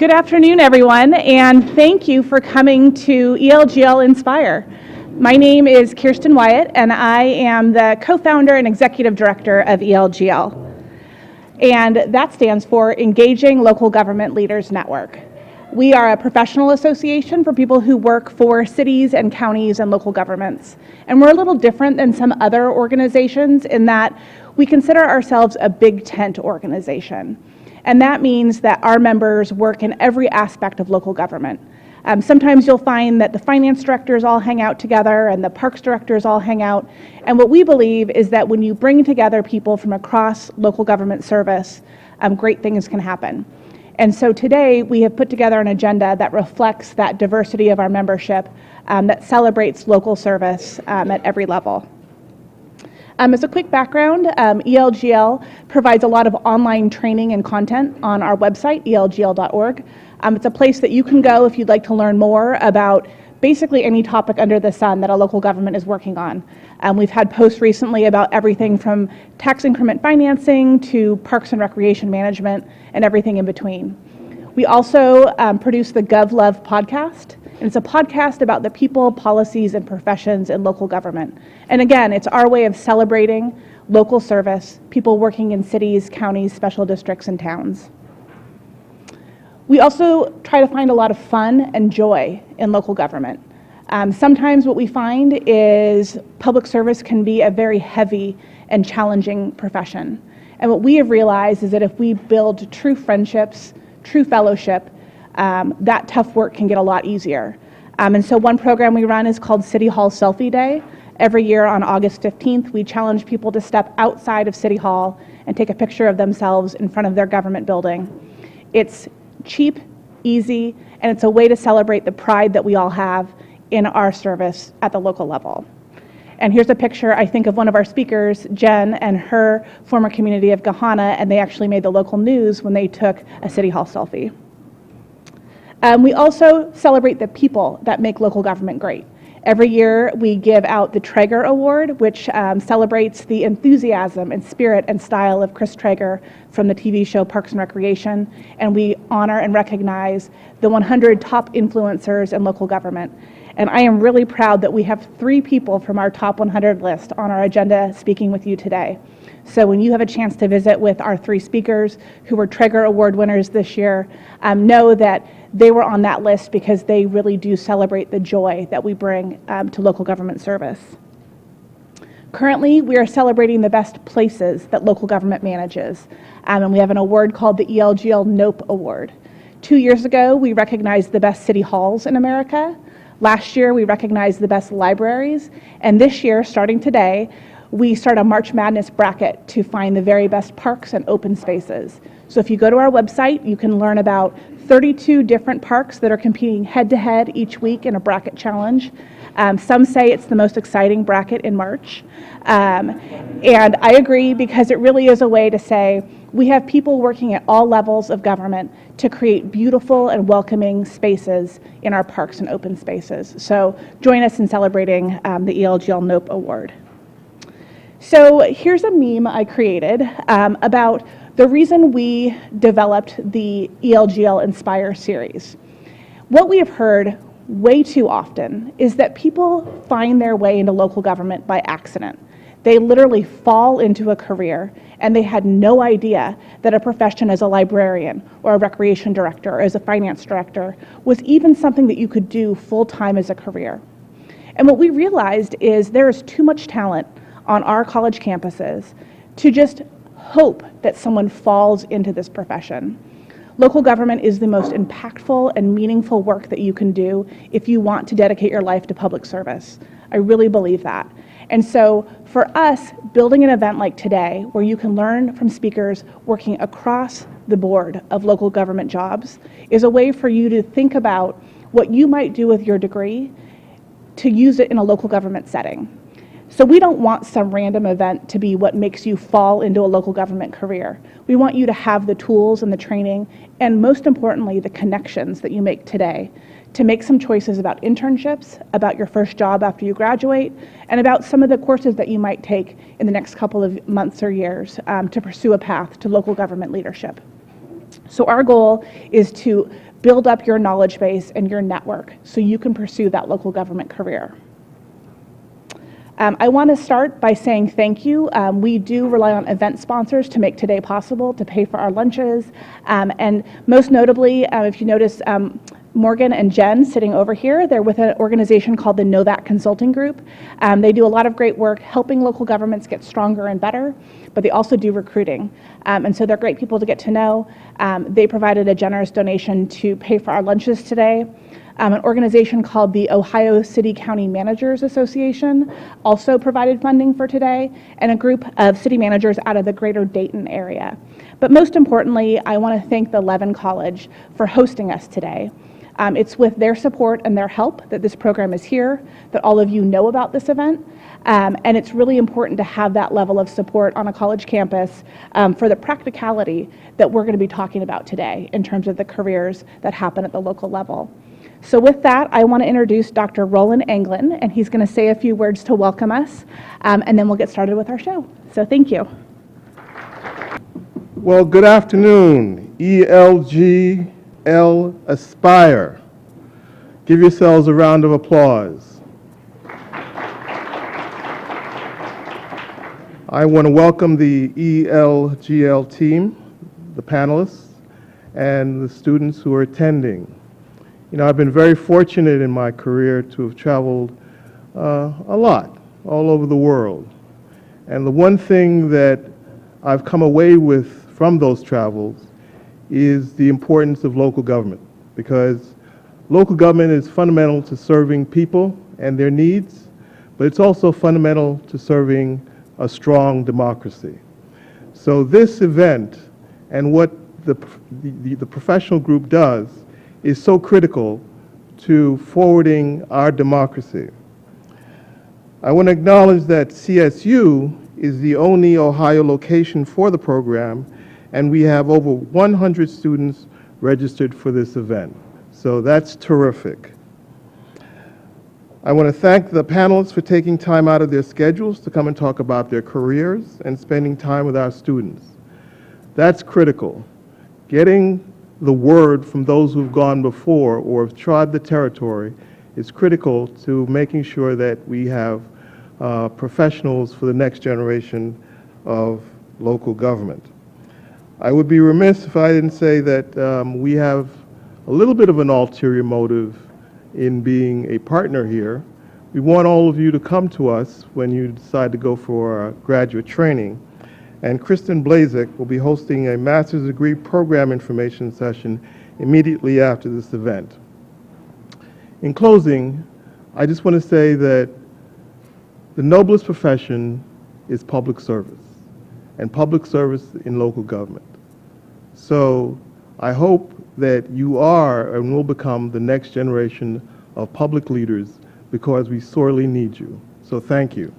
Good afternoon, everyone, and thank you for coming to ELGL Inspire. My name is Kirsten Wyatt, and I am the co-founder and executive director of ELGL. And that stands for Engaging Local Government Leaders Network. We are a professional association for people who work for cities and counties and local governments. And we're a little different than some other organizations in that we consider ourselves a big tent organization. And that means that our members work in every aspect of local government. Sometimes you'll find that the finance directors all hang out together and the parks directors all hang out. And what we believe is that when you bring together people from across local government service, great things can happen. And so today we have put together an agenda that reflects that diversity of our membership, that celebrates local service at every level. As a quick background, ELGL provides a lot of online training and content on our website, elgl.org. It's a place that you can go if you'd like to learn more about basically any topic under the sun that a local government is working on. We've had posts recently about everything from tax increment financing to parks and recreation management and everything in between. We also produce the GovLove podcast. And it's a podcast about the people, policies, and professions in local government. And again, it's our way of celebrating local service, people working in cities, counties, special districts, and towns. We also try to find a lot of fun and joy in local government. Sometimes what we find is public service can be a very heavy and challenging profession. And what we have realized is that if we build true friendships, true fellowship, that tough work can get a lot easier. And so one program we run is called City Hall Selfie Day. Every year on August 15th, we challenge people to step outside of City Hall and take a picture of themselves in front of their government building. It's cheap, easy, and it's a way to celebrate the pride that we all have in our service at the local level. And here's a picture, I think, of one of our speakers, Jen, and her former community of Gahana, and they actually made the local news when they took a City Hall selfie. We also celebrate the people that make local government great. Every year we give out the Traeger Award, which celebrates the enthusiasm and spirit and style of Chris Traeger from the TV show Parks and Recreation, and we honor and recognize the 100 top influencers in local government. And I am really proud that we have 3 people from our top 100 list on our agenda speaking with you today. So when you have a chance to visit with our 3 speakers who were Traeger Award winners this year, know that they were on that list because they really do celebrate the joy that we bring to local government service. Currently, we are celebrating the best places that local government manages, and we have an award called the ELGL Nope Award. 2 years ago, we recognized the best city halls in America. Last year, we recognized the best libraries, and this year, starting today, we start a March Madness bracket to find the very best parks and open spaces. So if you go to our website, you can learn about 32 different parks that are competing head-to-head each week in a bracket challenge. Some say it's the most exciting bracket in March. And I agree, because it really is a way to say we have people working at all levels of government to create beautiful and welcoming spaces in our parks and open spaces. So join us in celebrating the ELGL Nope Award. So here's a meme I created about the reason we developed the ELGL Inspire series. What we have heard way too often is that people find their way into local government by accident. They literally fall into a career and they had no idea that a profession as a librarian or a recreation director or as a finance director was even something that you could do full-time as a career. And what we realized is there is too much talent on our college campuses to just hope that someone falls into this profession. Local government is the most impactful and meaningful work that you can do if you want to dedicate your life to public service. I really believe that. And so for us, building an event like today, where you can learn from speakers working across the board of local government jobs, is a way for you to think about what you might do with your degree to use it in a local government setting. So we don't want some random event to be what makes you fall into a local government career. We want you to have the tools and the training, and most importantly, the connections that you make today to make some choices about internships, about your first job after you graduate, and about some of the courses that you might take in the next couple of months or years to pursue a path to local government leadership. So our goal is to build up your knowledge base and your network so you can pursue that local government career. I want to start by saying thank you. We do rely on event sponsors to make today possible, to pay for our lunches, and most notably, if you notice, Morgan and Jen sitting over here, they're with an organization called the Novak Consulting Group. They do a lot of great work helping local governments get stronger and better, but they also do recruiting. And so they're great people to get to know. They provided a generous donation to pay for our lunches today. An organization called the Ohio City County Managers Association also provided funding for today, and a group of city managers out of the greater Dayton area. But most importantly, I want to thank the Levin College for hosting us today. It's with their support and their help that this program is here, that all of you know about this event, and it's really important to have that level of support on a college campus for the practicality that we're going to be talking about today in terms of the careers that happen at the local level. So with that, I want to introduce Dr. Roland Anglin, and he's going to say a few words to welcome us, and then we'll get started with our show. So thank you. Well, good afternoon, ELGL Inspire. Give yourselves a round of applause. I want to welcome the ELGL team, the panelists, and the students who are attending. You know, I've been very fortunate in my career to have traveled a lot, all over the world. And the one thing that I've come away with from those travels is the importance of local government, because local government is fundamental to serving people and their needs, but it's also fundamental to serving a strong democracy. So this event and what the professional group does is so critical to forwarding our democracy. I want to acknowledge that CSU is the only Ohio location for the program, and we have over 100 students registered for this event. So that's terrific. I want to thank the panelists for taking time out of their schedules to come and talk about their careers and spending time with our students. That's critical. Getting the word from those who've gone before or have trod the territory is critical to making sure that we have professionals for the next generation of local government. I would be remiss if I didn't say that we have a little bit of an ulterior motive in being a partner here. We want all of you to come to us when you decide to go for graduate training. And Kristen Blazek will be hosting a master's degree program information session immediately after this event. In closing, I just want to say that the noblest profession is public service, and public service in local government. So I hope that you are and will become the next generation of public leaders, because we sorely need you. So thank you.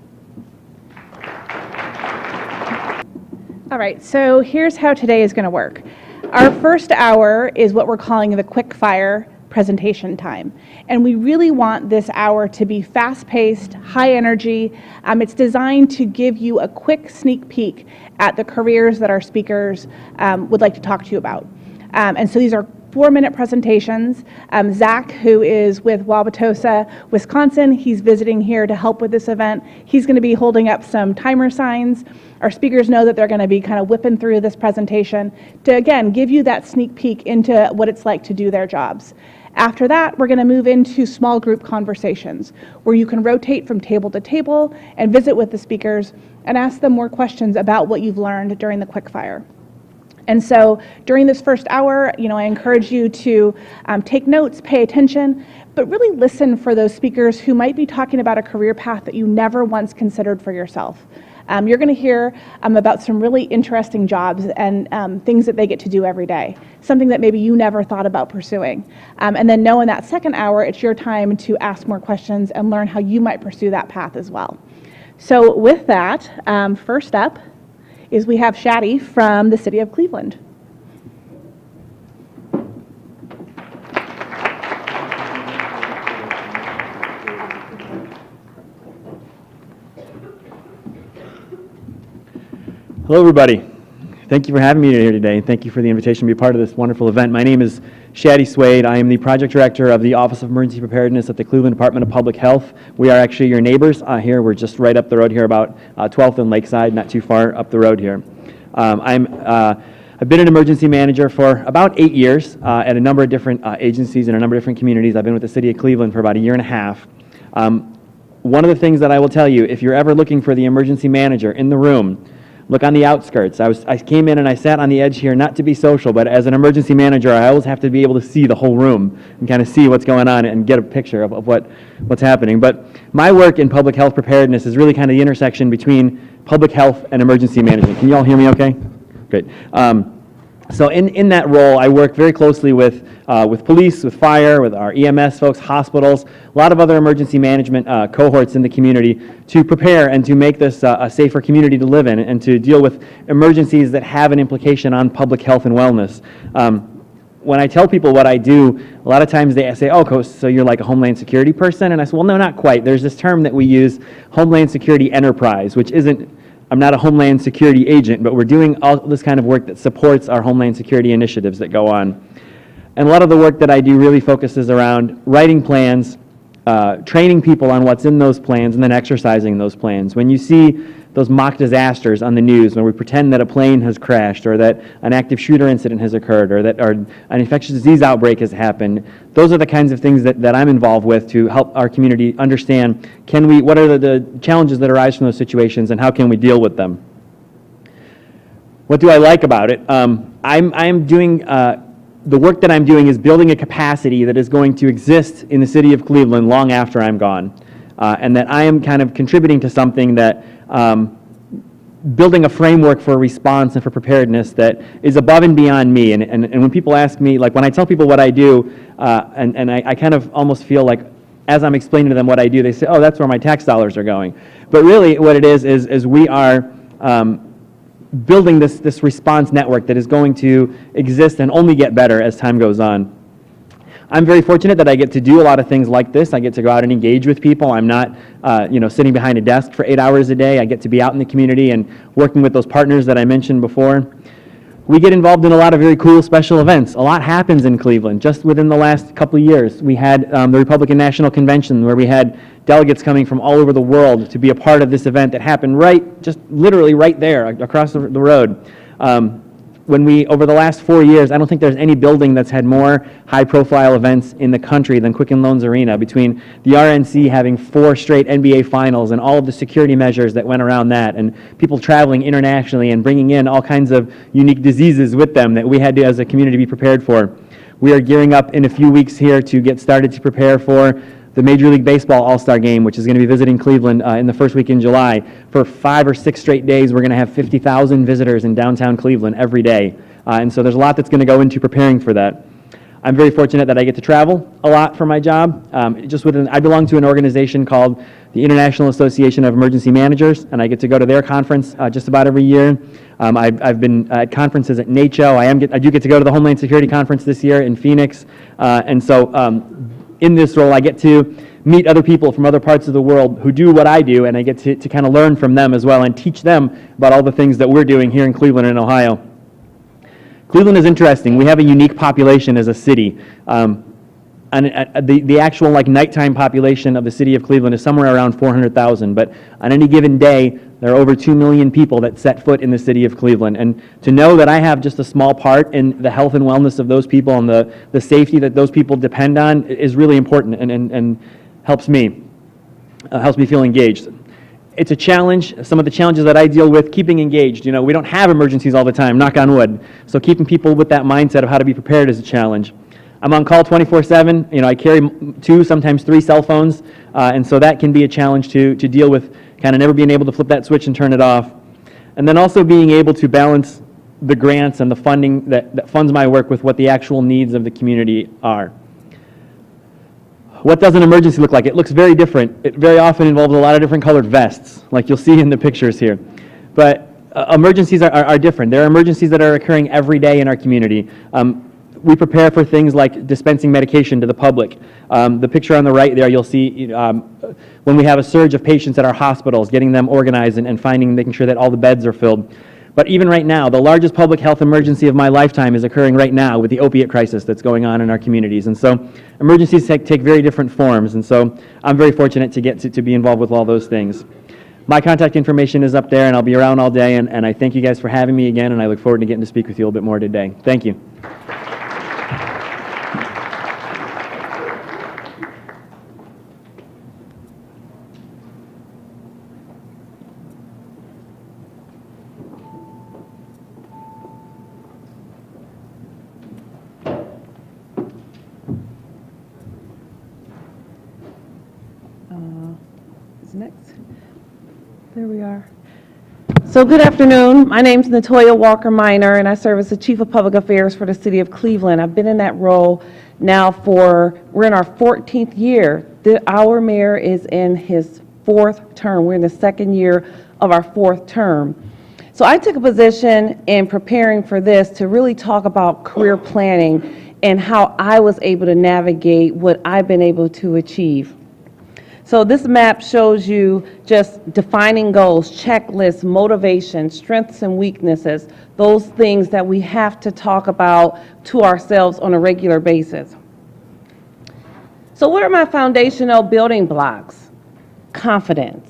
All right, so here's how today is going to work. Our first hour is what we're calling the quick fire presentation time. And we really want this hour to be fast-paced, high energy. It's designed to give you a quick sneak peek at the careers that our speakers would like to talk to you about. And so these are 4-minute presentations. Zach, who is with Wauwatosa, Wisconsin, he's visiting here to help with this event. He's going to be holding up some timer signs. Our speakers know that they're going to be kind of whipping through this presentation to, again, give you that sneak peek into what it's like to do their jobs. After that, we're going to move into small group conversations where you can rotate from table to table and visit with the speakers and ask them more questions about what you've learned during the quickfire. And so during this first hour, I encourage you to take notes, pay attention, but really listen for those speakers who might be talking about a career path that you never once considered for yourself. You're going to hear about some really interesting jobs and things that they get to do every day, something that maybe you never thought about pursuing. And then know in that second hour, it's your time to ask more questions and learn how you might pursue that path as well. So with that, first up is we have Shadi from the city of Cleveland. Hello, everybody. Thank you for having me here today, and thank you for the invitation to be part of this wonderful event. My name is Shaddy Swade. I am the project director of the Office of Emergency Preparedness at the Cleveland Department of Public Health. We are actually your neighbors here. We're just right up the road here, about 12th and Lakeside, not too far up the road here. I've been an emergency manager for about 8 years at a number of different agencies in a number of different communities. I've been with the city of Cleveland for about a year and a half. One of the things that I will tell you, if you're ever looking for the emergency manager in the room, look on the outskirts. I came in and I sat on the edge here, not to be social, but as an emergency manager, I always have to be able to see the whole room and kind of see what's going on and get a picture of what's happening. But my work in public health preparedness is really kind of the intersection between public health and emergency management. Can you all hear me okay? Great. So in that role, I work very closely with police, with fire, with our EMS folks, hospitals, a lot of other emergency management cohorts in the community to prepare and to make this a safer community to live in and to deal with emergencies that have an implication on public health and wellness. When I tell people what I do, a lot of times they say, oh, so you're like a Homeland Security person? And I say, well, no, not quite. There's this term that we use, Homeland Security Enterprise, which isn't, I'm not a Homeland Security agent, but we're doing all this kind of work that supports our Homeland Security initiatives that go on. And a lot of the work that I do really focuses around writing plans, training people on what's in those plans, and then exercising those plans. When you see those mock disasters on the news, when we pretend that a plane has crashed, or that an active shooter incident has occurred, or that an infectious disease outbreak has happened, those are the kinds of things that I'm involved with to help our community understand, what are the challenges that arise from those situations, and how can we deal with them. What do I like about it? I'm doing, the work that I'm doing is building a capacity that is going to exist in the city of Cleveland long after I'm gone. And that I am kind of contributing to something that, building a framework for response and for preparedness that is above and beyond me. And when people ask me, like when I tell people what I do, and I kind of almost feel like as I'm explaining to them what I do, they say, oh, that's where my tax dollars are going. But really what it is we are building this response network that is going to exist and only get better as time goes on. I'm very fortunate that I get to do a lot of things like this. I get to go out and engage with people. I'm not sitting behind a desk for 8 hours a day. I get to be out in the community and working with those partners that I mentioned before. We get involved in a lot of very cool special events. A lot happens in Cleveland. Just within the last couple of years, we had the Republican National Convention where we had delegates coming from all over the world to be a part of this event that happened just literally right there across the road. Over the last 4 years, I don't think there's any building that's had more high-profile events in the country than Quicken Loans Arena, between the RNC having 4 straight NBA finals and all of the security measures that went around that, and people traveling internationally and bringing in all kinds of unique diseases with them that we had to, as a community, be prepared for. We are gearing up in a few weeks here to get started to prepare for the Major League Baseball All-Star Game, which is going to be visiting Cleveland in the first week in July. For 5 or 6 straight days, we're going to have 50,000 visitors in downtown Cleveland every day. And so there's a lot that's going to go into preparing for that. I'm very fortunate that I get to travel a lot for my job. I belong to an organization called the International Association of Emergency Managers, and I get to go to their conference just about every year. I've been at conferences at NACCHO. I do get to go to the Homeland Security Conference this year in Phoenix. And so in this role, I get to meet other people from other parts of the world who do what I do, and I get to kind of learn from them as well and teach them about all the things that we're doing here in Cleveland and Ohio. Cleveland is interesting. We have a unique population as a city. And the actual nighttime population of the city of Cleveland is somewhere around 400,000, but on any given day, there are over 2 million people that set foot in the city of Cleveland. And to know that I have just a small part in the health and wellness of those people and the safety that those people depend on is really important and helps me feel engaged. It's a challenge. Some of the challenges that I deal with, keeping engaged. We don't have emergencies all the time, knock on wood. So keeping people with that mindset of how to be prepared is a challenge. I'm on call 24/7. I carry 2, sometimes 3 cell phones, and so that can be a challenge to deal with, kind of never being able to flip that switch and turn it off. And then also being able to balance the grants and the funding that funds my work with what the actual needs of the community are. What does an emergency look like? It looks very different. It very often involves a lot of different colored vests, like you'll see in the pictures here. But emergencies are different. There are emergencies that are occurring every day in our community. We prepare for things like dispensing medication to the public. The picture on the right there, you'll see when we have a surge of patients at our hospitals, getting them organized and making sure that all the beds are filled. But even right now, the largest public health emergency of my lifetime is occurring right now with the opiate crisis that's going on in our communities. And so emergencies take very different forms. And so I'm very fortunate to get to be involved with all those things. My contact information is up there, and I'll be around all day. And I thank you guys for having me again, and I look forward to getting to speak with you a little bit more today. Thank you. Next. There we are. So good afternoon. My name's Natoya Walker Minor, and I serve as the Chief of Public Affairs for the City of Cleveland. I've been in that role now we're in our 14th year. Our mayor is in his 4th term. We're in the 2nd year of our 4th term. So I took a position in preparing for this to really talk about career planning and how I was able to navigate what I've been able to achieve. So this map shows you just defining goals, checklists, motivation, strengths and weaknesses, those things that we have to talk about to ourselves on a regular basis. So what are my foundational building blocks? Confidence.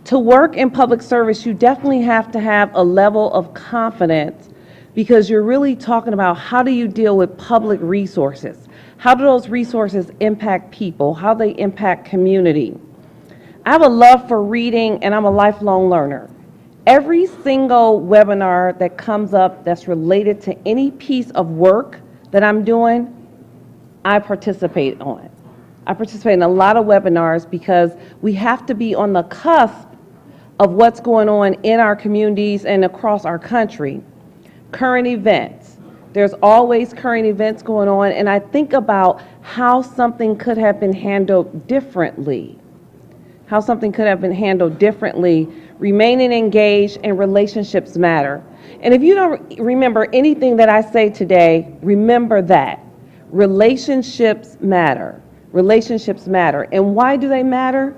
To work in public service, you definitely have to have a level of confidence because you're really talking about how do you deal with public resources. How do those resources impact people? How they impact community? I have a love for reading, and I'm a lifelong learner. Every single webinar that comes up that's related to any piece of work that I'm doing, I participate on. I participate in a lot of webinars because we have to be on the cusp of what's going on in our communities and across our country. Current events. There's always current events going on, and I think about how something could have been handled differently. Remaining engaged, and relationships matter. And if you don't remember anything that I say today, remember that. Relationships matter. Relationships matter. And why do they matter?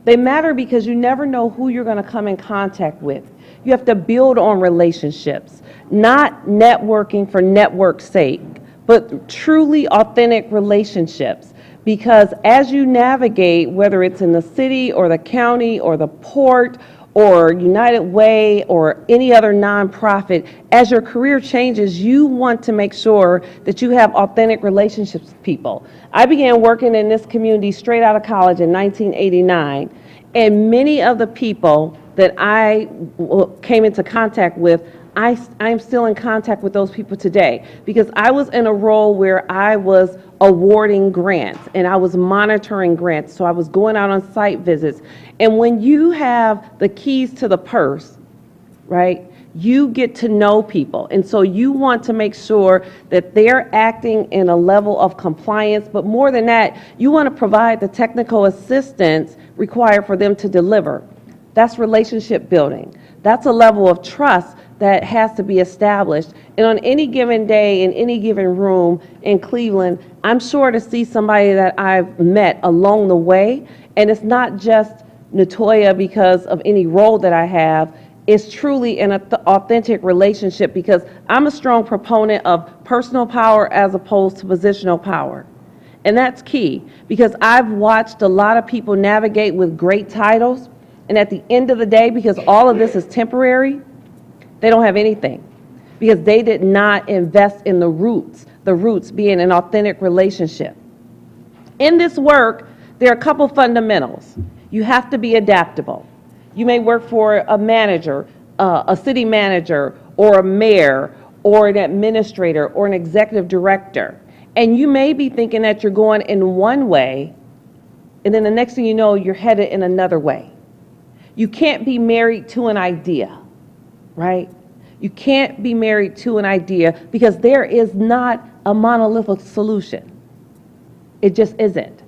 They matter because you never know who you're going to come in contact with. You have to build on relationships, not networking for network's sake, but truly authentic relationships. Because as you navigate, whether it's in the city or the county or the port or United Way or any other nonprofit, as your career changes, you want to make sure that you have authentic relationships with people. I began working in this community straight out of college in 1989, and many of the people that I came into contact with, I'm still in contact with those people today because I was in a role where I was awarding grants and I was monitoring grants. So I was going out on site visits. And when you have the keys to the purse, right, you get to know people. And so you want to make sure that they're acting in a level of compliance. But more than that, you want to provide the technical assistance required for them to deliver. That's relationship building. That's a level of trust that has to be established. And on any given day, in any given room in Cleveland, I'm sure to see somebody that I've met along the way. And it's not just Natoya because of any role that I have. It's truly an authentic relationship because I'm a strong proponent of personal power as opposed to positional power. And that's key because I've watched a lot of people navigate with great titles. And at the end of the day, because all of this is temporary, they don't have anything because they did not invest in the roots being an authentic relationship. In this work, there are a couple fundamentals. You have to be adaptable. You may work for a manager, a city manager, or a mayor, or an administrator, or an executive director. And you may be thinking that you're going in one way, and then the next thing you know, you're headed in another way. You can't be married to an idea, right? You can't be married to an idea because there is not a monolithic solution. It just isn't.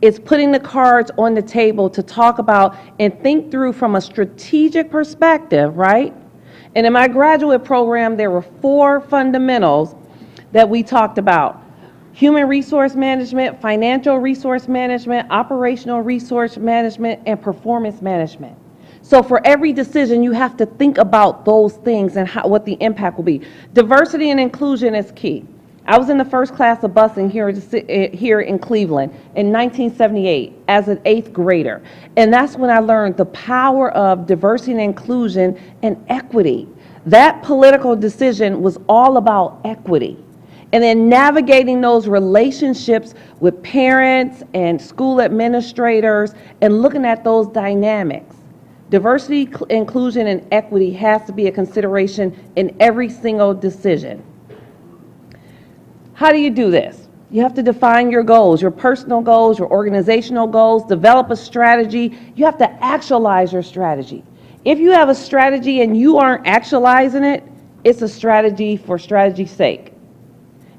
It's putting the cards on the table to talk about and think through from a strategic perspective, right? And in my graduate program, there were 4 fundamentals that we talked about. Human resource management, financial resource management, operational resource management, and performance management. So for every decision, you have to think about those things and what the impact will be. Diversity and inclusion is key. I was in the first class of busing here in Cleveland in 1978 as an 8th grader. And that's when I learned the power of diversity and inclusion and equity. That political decision was all about equity. And then navigating those relationships with parents and school administrators and looking at those dynamics. Diversity, inclusion, and equity has to be a consideration in every single decision. How do you do this? You have to define your goals, your personal goals, your organizational goals, develop a strategy. You have to actualize your strategy. If you have a strategy and you aren't actualizing it, it's a strategy for strategy's sake.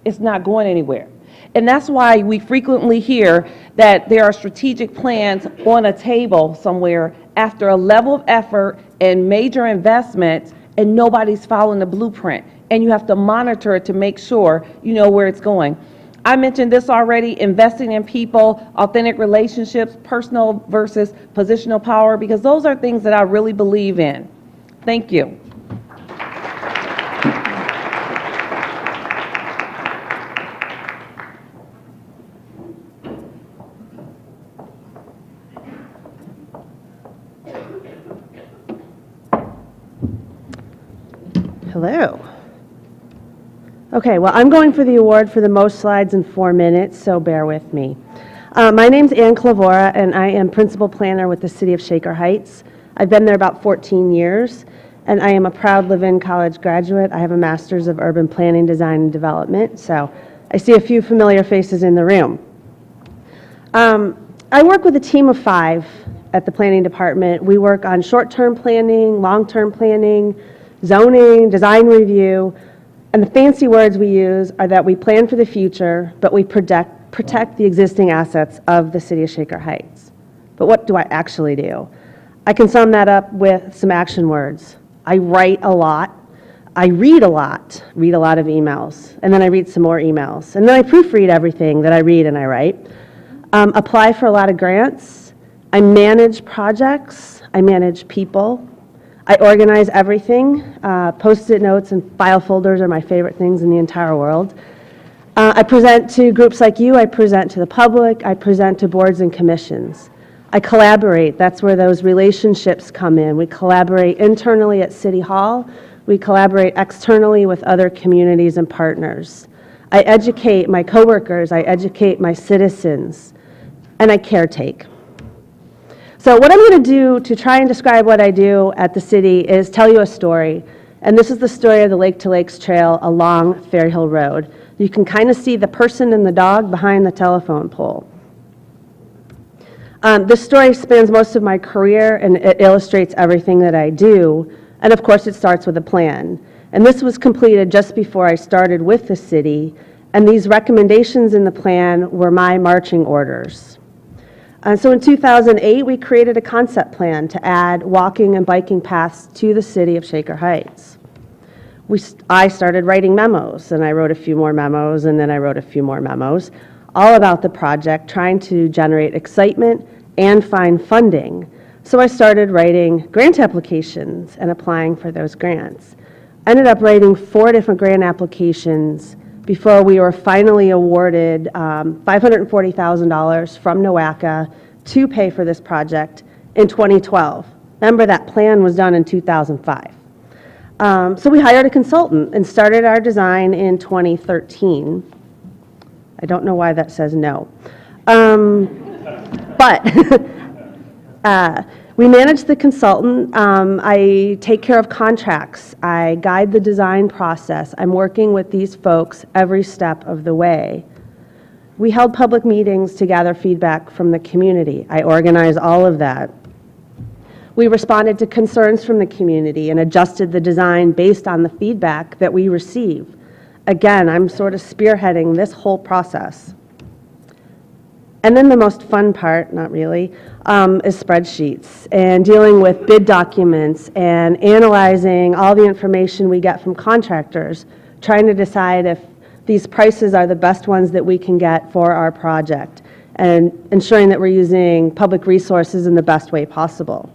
It's not going anywhere. And that's why we frequently hear that there are strategic plans on a table somewhere after a level of effort and major investments, and nobody's following the blueprint. And you have to monitor it to make sure you know where it's going. I mentioned this already, investing in people, authentic relationships, personal versus positional power, because those are things that I really believe in. Thank you. Hello. Okay, well, I'm going for the award for the most slides in 4 minutes, so bear with me. My name's Ann Clavora, and I am principal planner with the City of Shaker Heights. I've been there about 14 years, and I am a proud Levin College graduate. I have a master's of urban planning, design, and development, so I see a few familiar faces in the room. I work with a team of 5 at the planning department. We work on short-term planning, long-term planning, zoning, design review, and the fancy words we use are that we plan for the future, but we protect the existing assets of the City of Shaker Heights. But what do I actually do? I can sum that up with some action words. I write a lot, I read a lot of emails, and then I read some more emails, and then I proofread everything that I read and I write. Apply for a lot of grants. I manage projects, I manage people. I organize everything. Post-it notes and file folders are my favorite things in the entire world. I present to groups like you. I present to the public. I present to boards and commissions. I collaborate. That's where those relationships come in. We collaborate internally at City Hall. We collaborate externally with other communities and partners. I educate my coworkers. I educate my citizens. And I caretake. So what I'm going to do to try and describe what I do at the city is tell you a story. And this is the story of the Lake to Lakes Trail along Fair Hill Road. You can kind of see the person and the dog behind the telephone pole. This story spans most of my career, and it illustrates everything that I do. And of course, it starts with a plan. And this was completed just before I started with the city. And these recommendations in the plan were my marching orders. So in 2008, we created a concept plan to add walking and biking paths to the City of Shaker Heights. I started writing memos, and I wrote a few more memos, and then I wrote a few more memos, all about the project, trying to generate excitement and find funding. So I started writing grant applications and applying for those grants. I ended up writing 4 different grant applications before we were finally awarded $540,000 from NOACA to pay for this project in 2012. Remember, that plan was done in 2005. So we hired a consultant and started our design in 2013. I don't know why that says no. But we manage the consultant. I take care of contracts. I guide the design process. I'm working with these folks every step of the way. We held public meetings to gather feedback from the community. I organize all of that. We responded to concerns from the community and adjusted the design based on the feedback that we receive. Again, I'm sort of spearheading this whole process. And then the most fun part, not really, is spreadsheets and dealing with bid documents and analyzing all the information we get from contractors, trying to decide if these prices are the best ones that we can get for our project, and ensuring that we're using public resources in the best way possible.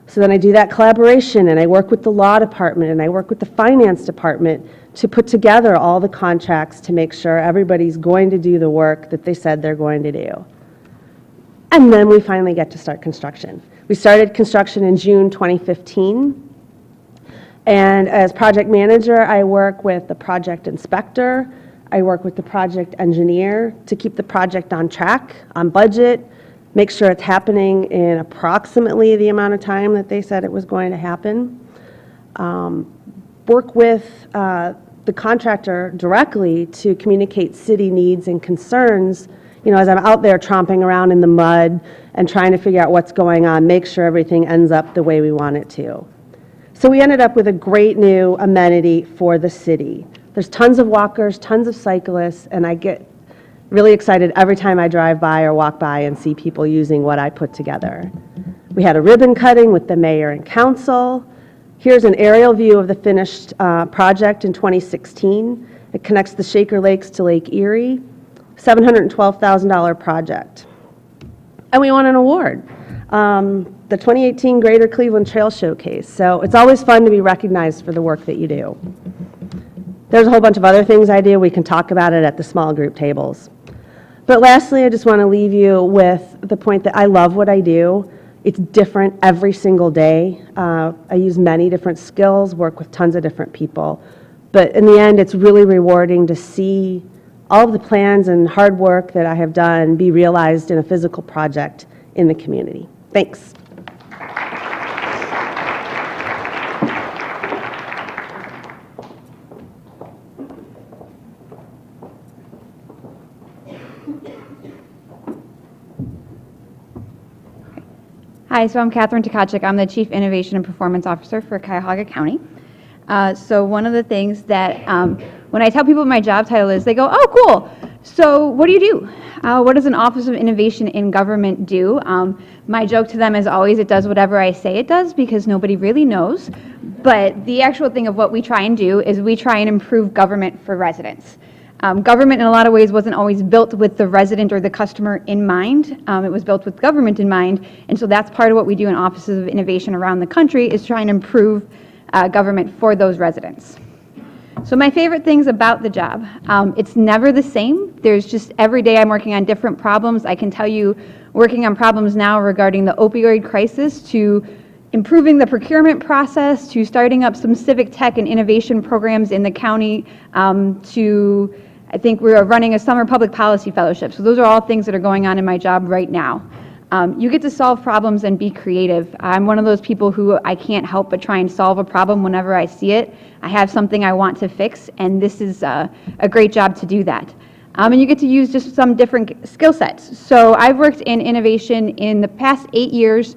So then I do that collaboration, and I work with the law department, and I work with the finance department to put together all the contracts to make sure everybody's going to do the work that they said they're going to do. And then we finally get to start construction. We started construction in June 2015. And as project manager, I work with the project inspector. I work with the project engineer to keep the project on track, on budget, make sure it's happening in approximately the amount of time that they said it was going to happen. Work with the contractor directly to communicate city needs and concerns, you know, as I'm out there tromping around in the mud and trying to figure out what's going on, make sure everything ends up the way we want it to. So we ended up with a great new amenity for the city. There's tons of walkers, tons of cyclists, and I get really excited every time I drive by or walk by and see people using what I put together. We had a ribbon cutting with the mayor and council. Here's an aerial view of the finished project in 2016. It connects the Shaker Lakes to Lake Erie, $712,000 project. And we won an award, the 2018 Greater Cleveland Trail Showcase. So it's always fun to be recognized for the work that you do. There's a whole bunch of other things I do. We can talk about it at the small group tables. But lastly, I just want to leave you with the point that I love what I do. It's different every single day. I use many different skills, work with tons of different people. But in the end, it's really rewarding to see all of the plans and hard work that I have done be realized in a physical project in the community. Thanks. Hi, so I'm Catherine Tkachuk. I'm the Chief Innovation and Performance Officer for Cuyahoga County. So one of the things that when I tell people what my job title is, they go, oh, cool. So what do you do? What does an Office of Innovation in Government do? My joke to them is always it does whatever I say it does because nobody really knows. But the actual thing of what we try and do is we try and improve government for residents. Government in a lot of ways wasn't always built with the resident or the customer in mind. It was built with government in mind. And so that's part of what we do in offices of innovation around the country is try and improve government for those residents. So my favorite things about the job, it's never the same. There's just every day I'm working on different problems. I can tell you working on problems now regarding the opioid crisis to improving the procurement process to starting up some civic tech and innovation programs in the county to I think we are running a summer public policy fellowship. So those are all things that are going on in my job right now. You get to solve problems and be creative. I'm one of those people who I can't help but try and solve a problem whenever I see it. I have something I want to fix, and this is a great job to do that. And you get to use just some different skill sets. So I've worked in innovation in the past 8 years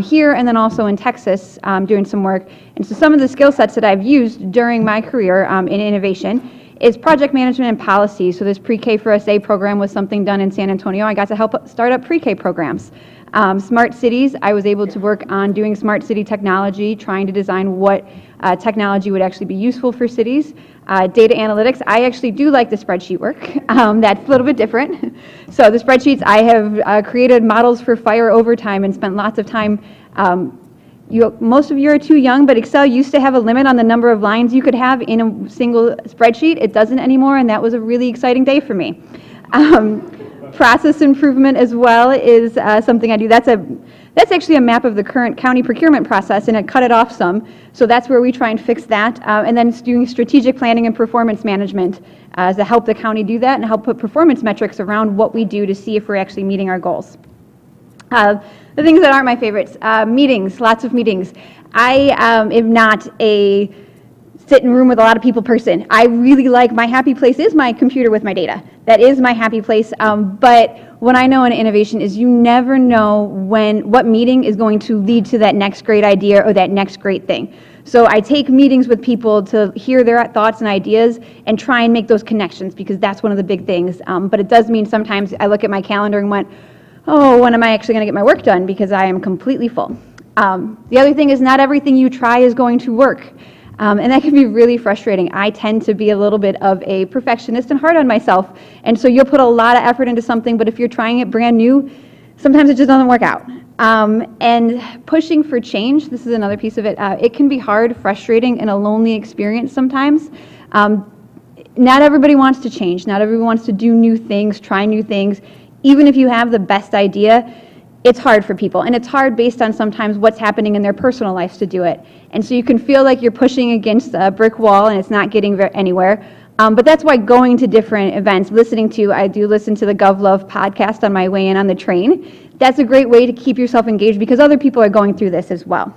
here and then also in Texas doing some work. And so some of the skill sets that I've used during my career in innovation is project management and policy. So this Pre-K for SA program was something done in San Antonio. I got to help start up pre-K programs. Smart cities, I was able to work on doing smart city technology, trying to design what technology would actually be useful for cities. Data analytics, I actually do like the spreadsheet work. That's a little bit different. So the spreadsheets, I have created models for fire overtime and spent lots of time most of you are too young, but Excel used to have a limit on the number of lines you could have in a single spreadsheet. It doesn't anymore, and that was a really exciting day for me. Process improvement as well is something I do. That's actually a map of the current county procurement process, and I cut it off some. So that's where we try and fix that. And then doing strategic planning and performance management to help the county do that and help put performance metrics around what we do to see if we're actually meeting our goals. The things that aren't my favorites, meetings, lots of meetings. I am not a sit in a room with a lot of people person. I really like, my happy place is my computer with my data. That is my happy place. But what I know in innovation is you never know what meeting is going to lead to that next great idea or that next great thing. So I take meetings with people to hear their thoughts and ideas and try and make those connections because that's one of the big things. But it does mean sometimes I look at my calendar and went, oh, when am I actually going to get my work done because I am completely full. The other thing is not everything you try is going to work. And that can be really frustrating. I tend to be a little bit of a perfectionist and hard on myself. And so you'll put a lot of effort into something, but if you're trying it brand new, sometimes it just doesn't work out. And pushing for change, this is another piece of it, it can be hard, frustrating, and a lonely experience sometimes. Not everybody wants to change. Not everyone wants to do new things, try new things. Even if you have the best idea, it's hard for people. And it's hard based on sometimes what's happening in their personal lives to do it. And so you can feel like you're pushing against a brick wall and it's not getting anywhere. But that's why going to different events, I do listen to the GovLove podcast on my way in on the train. That's a great way to keep yourself engaged because other people are going through this as well.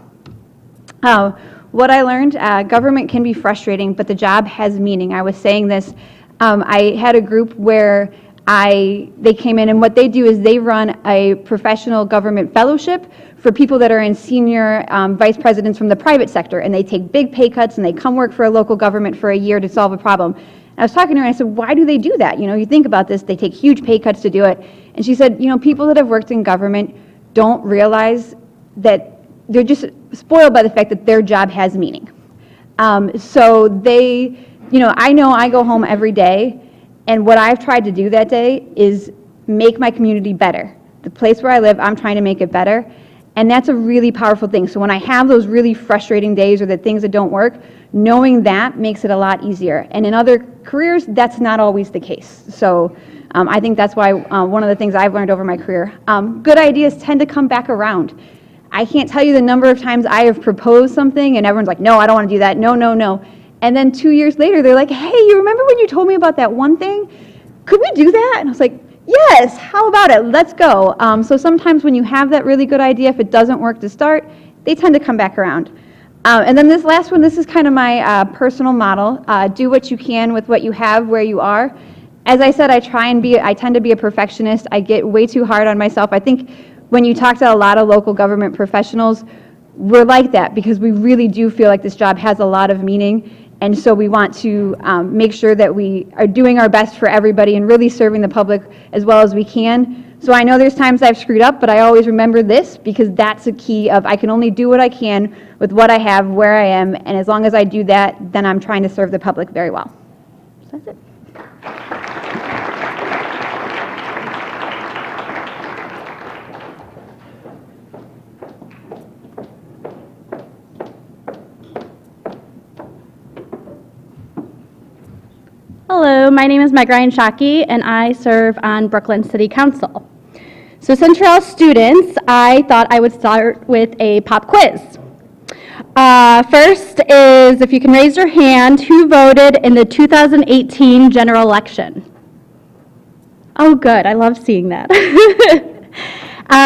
What I learned, government can be frustrating, but the job has meaning. I was saying this, I had a group where they came in, and what they do is they run a professional government fellowship for people that are in senior vice presidents from the private sector, and they take big pay cuts, and they come work for a local government for a year to solve a problem. And I was talking to her, and I said, why do they do that? You think about this, they take huge pay cuts to do it. And she said, people that have worked in government don't realize that they're just spoiled by the fact that their job has meaning. So they, I know I go home every day, and what I've tried to do that day is make my community better. The place where I live, I'm trying to make it better, and that's a really powerful thing. So when I have those really frustrating days or the things that don't work, knowing that makes it a lot easier. And in other careers, that's not always the case. So I think that's why one of the things I've learned over my career, good ideas tend to come back around. I can't tell you the number of times I have proposed something and everyone's like, no, I don't want to do that. No, no, no. And then 2 years later, they're like, hey, you remember when you told me about that one thing? Could we do that? And I was like, yes, how about it? Let's go. So sometimes when you have that really good idea, if it doesn't work to start, they tend to come back around. And then this last one, this is kind of my personal model. Do what you can with what you have where you are. As I said, I tend to be a perfectionist. I get way too hard on myself. I think when you talk to a lot of local government professionals, we're like that because we really do feel like this job has a lot of meaning. And so we want to make sure that we are doing our best for everybody and really serving the public as well as we can. So I know there's times I've screwed up, but I always remember this because that's a key of I can only do what I can with what I have, where I am, and as long as I do that, then I'm trying to serve the public very well. So that's it. Hello, my name is Meg Ryan Shockey, and I serve on Brooklyn City Council. So since you're all students, I thought I would start with a pop quiz. First is, if you can raise your hand, who voted in the 2018 general election? Oh, good, I love seeing that.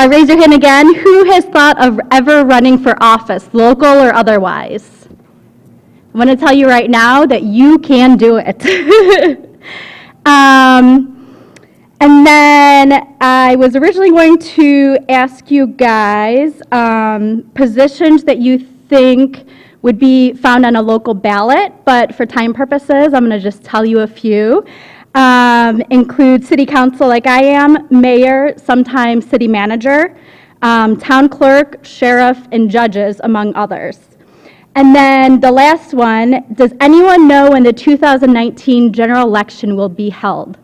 Raise your hand again. Who has thought of ever running for office, local or otherwise? I want to tell you right now that you can do it. And then I was originally going to ask you guys positions that you think would be found on a local ballot, but for time purposes, I'm going to just tell you a few. Include city council like I am, mayor, sometimes city manager, town clerk, sheriff, and judges, among others. And then the last one, does anyone know when the 2019 general election will be held?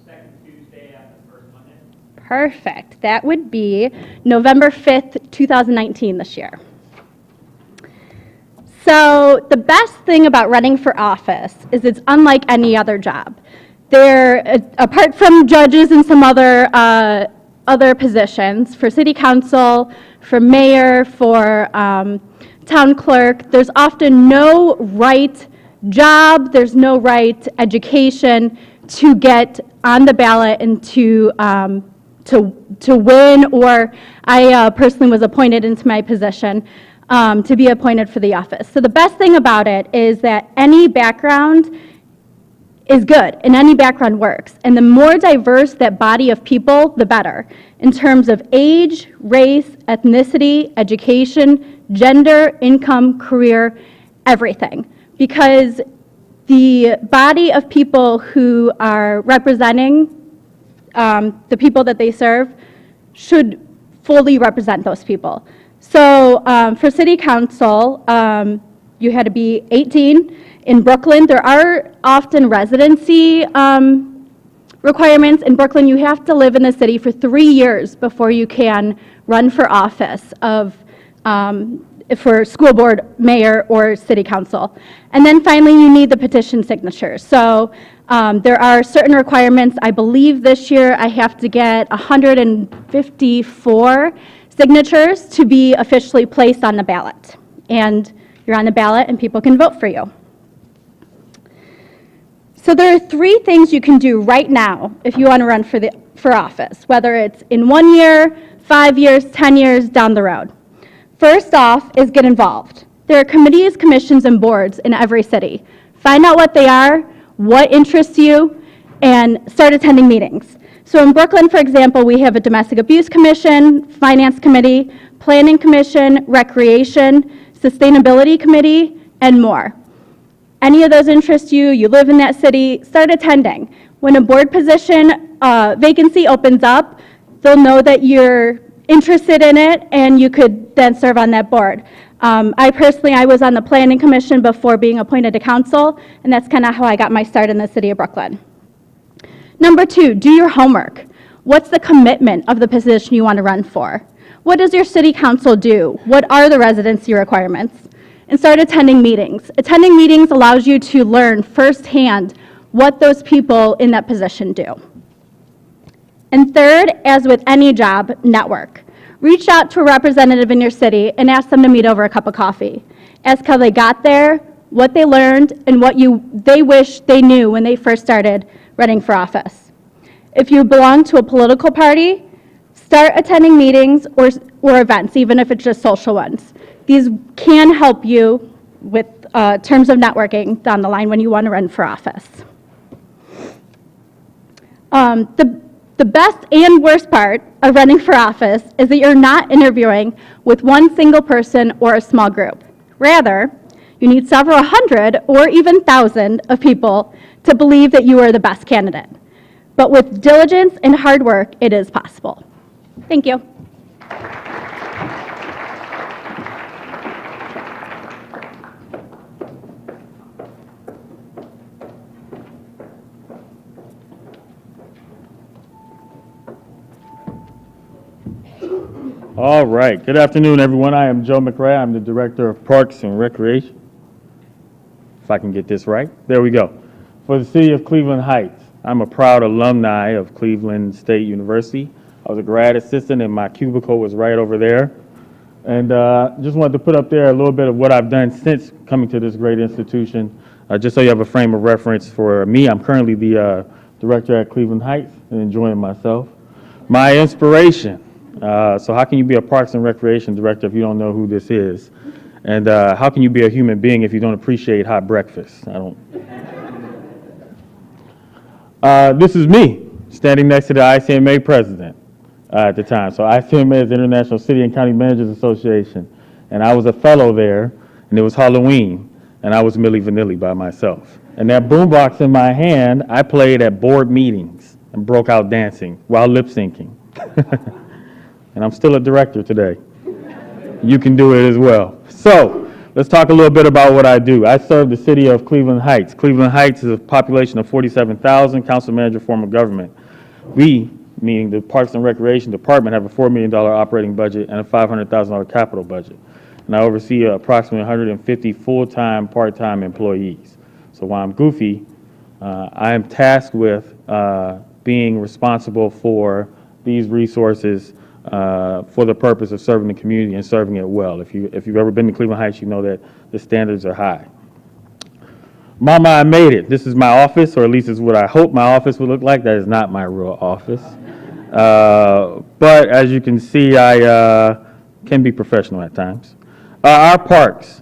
Second Tuesday after the first Monday. Perfect. That would be November 5th, 2019 this year. So the best thing about running for office is it's unlike any other job. Apart from judges and some other positions, for city council, for mayor, for town clerk, there's often no right job, there's no right education to get on the ballot and to win, or I personally was appointed into my position to be appointed for the office. So the best thing about it is that any background is good, and any background works. And the more diverse that body of people, the better, in terms of age, race, ethnicity, education, gender, income, career, everything. Because the body of people who are representing the people that they serve should fully represent those people. So for city council, you had to be 18. In Brooklyn, there are often residency requirements in Brooklyn, you have to live in the city for 3 years before you can run for office for school board, mayor, or city council. And then finally, you need the petition signatures. So there are certain requirements. I believe this year I have to get 154 signatures to be officially placed on the ballot. And you're on the ballot and people can vote for you. So there are 3 things you can do right now if you want to run for office, whether it's in 1 year, 5 years, 10 years down the road. First off is get involved. There are committees, commissions, and boards in every city. Find out what they are, what interests you, and start attending meetings. So in Brooklyn, for example, we have a domestic abuse commission, finance committee, planning commission, recreation, sustainability committee, and more. Any of those interest you, you live in that city, start attending. When a board position vacancy opens up, they'll know that you're interested in it, and you could then serve on that board. I was on the planning commission before being appointed to council, and that's kind of how I got my start in the city of Brooklyn. Number 2, do your homework. What's the commitment of the position you want to run for? What does your city council do? What are the residency requirements? And start attending meetings. Attending meetings allows you to learn firsthand what those people in that position do. And third, as with any job, network. Reach out to a representative in your city and ask them to meet over a cup of coffee. Ask how they got there, what they learned, and what they wish they knew when they first started running for office. If you belong to a political party, start attending meetings or events, even if it's just social ones. These can help you with terms of networking down the line when you want to run for office. The best and worst part of running for office is that you're not interviewing with one single person or a small group. Rather, you need several hundred or even thousand of people to believe that you are the best candidate. But with diligence and hard work, it is possible. Thank you. All right. Good afternoon, everyone. I am Joe McRae. I'm the Director of Parks and Recreation. If I can get this right. There we go. For the City of Cleveland Heights, I'm a proud alumni of Cleveland State University. I was a grad assistant and my cubicle was right over there. And just wanted to put up there a little bit of what I've done since coming to this great institution, just so you have a frame of reference for me. I'm currently the director at Cleveland Heights and enjoying myself. My inspiration. So how can you be a Parks and Recreation director if you don't know who this is? And how can you be a human being if you don't appreciate hot breakfast? This is me standing next to the ICMA president at the time. So ICMA is the International City and County Managers Association. And I was a fellow there, and it was Halloween, and I was Milli Vanilli by myself. And that boombox in my hand, I played at board meetings and broke out dancing while lip syncing. And I'm still a director today. You can do it as well. So let's talk a little bit about what I do. I serve the city of Cleveland Heights. Cleveland Heights is a population of 47,000, council manager form of government. We, meaning the Parks and Recreation Department, have a $4 million operating budget and a $500,000 capital budget. And I oversee approximately 150 full-time, part-time employees. So while I'm goofy, I am tasked with being responsible for these resources for the purpose of serving the community and serving it well. If you've ever been to Cleveland Heights, you know that the standards are high. Mama, I made it. This is my office, or at least is what I hope my office would look like. That is not my real office. But as you can see, I can be professional at times. Our parks.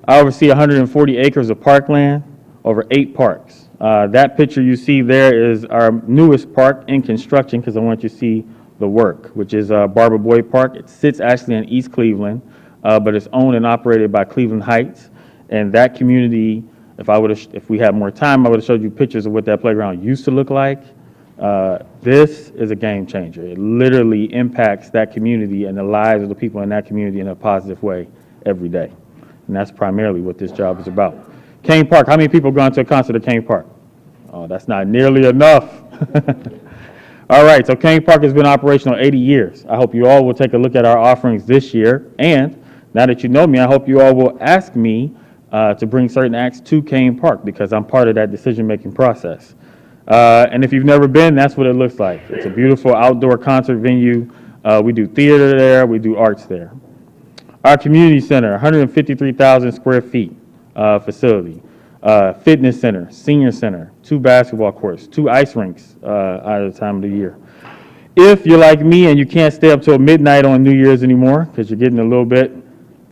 I oversee 140 acres of parkland, over 8 parks. That picture you see there is our newest park in construction, because I want you to see the work, which is Barbara Boyd Park. It sits actually in East Cleveland, but it's owned and operated by Cleveland Heights. And that community, if we had more time, I would have showed you pictures of what that playground used to look like. This is a game changer. It literally impacts that community and the lives of the people in that community in a positive way every day. And that's primarily what this job is about. Kane Park, how many people have gone to a concert at Kane Park? Oh, that's not nearly enough. All right, so Kane Park has been operational 80 years. I hope you all will take a look at our offerings this year. And now that you know me, I hope you all will ask me to bring certain acts to Kane Park because I'm part of that decision-making process. And if you've never been, that's what it looks like. It's a beautiful outdoor concert venue. We do theater there, we do arts there. Our community center, 153,000 square feet facility. Fitness center, senior center, 2 basketball courts, 2 ice rinks out of the time of the year. If you're like me and you can't stay up till midnight on New Year's anymore because you're getting a little bit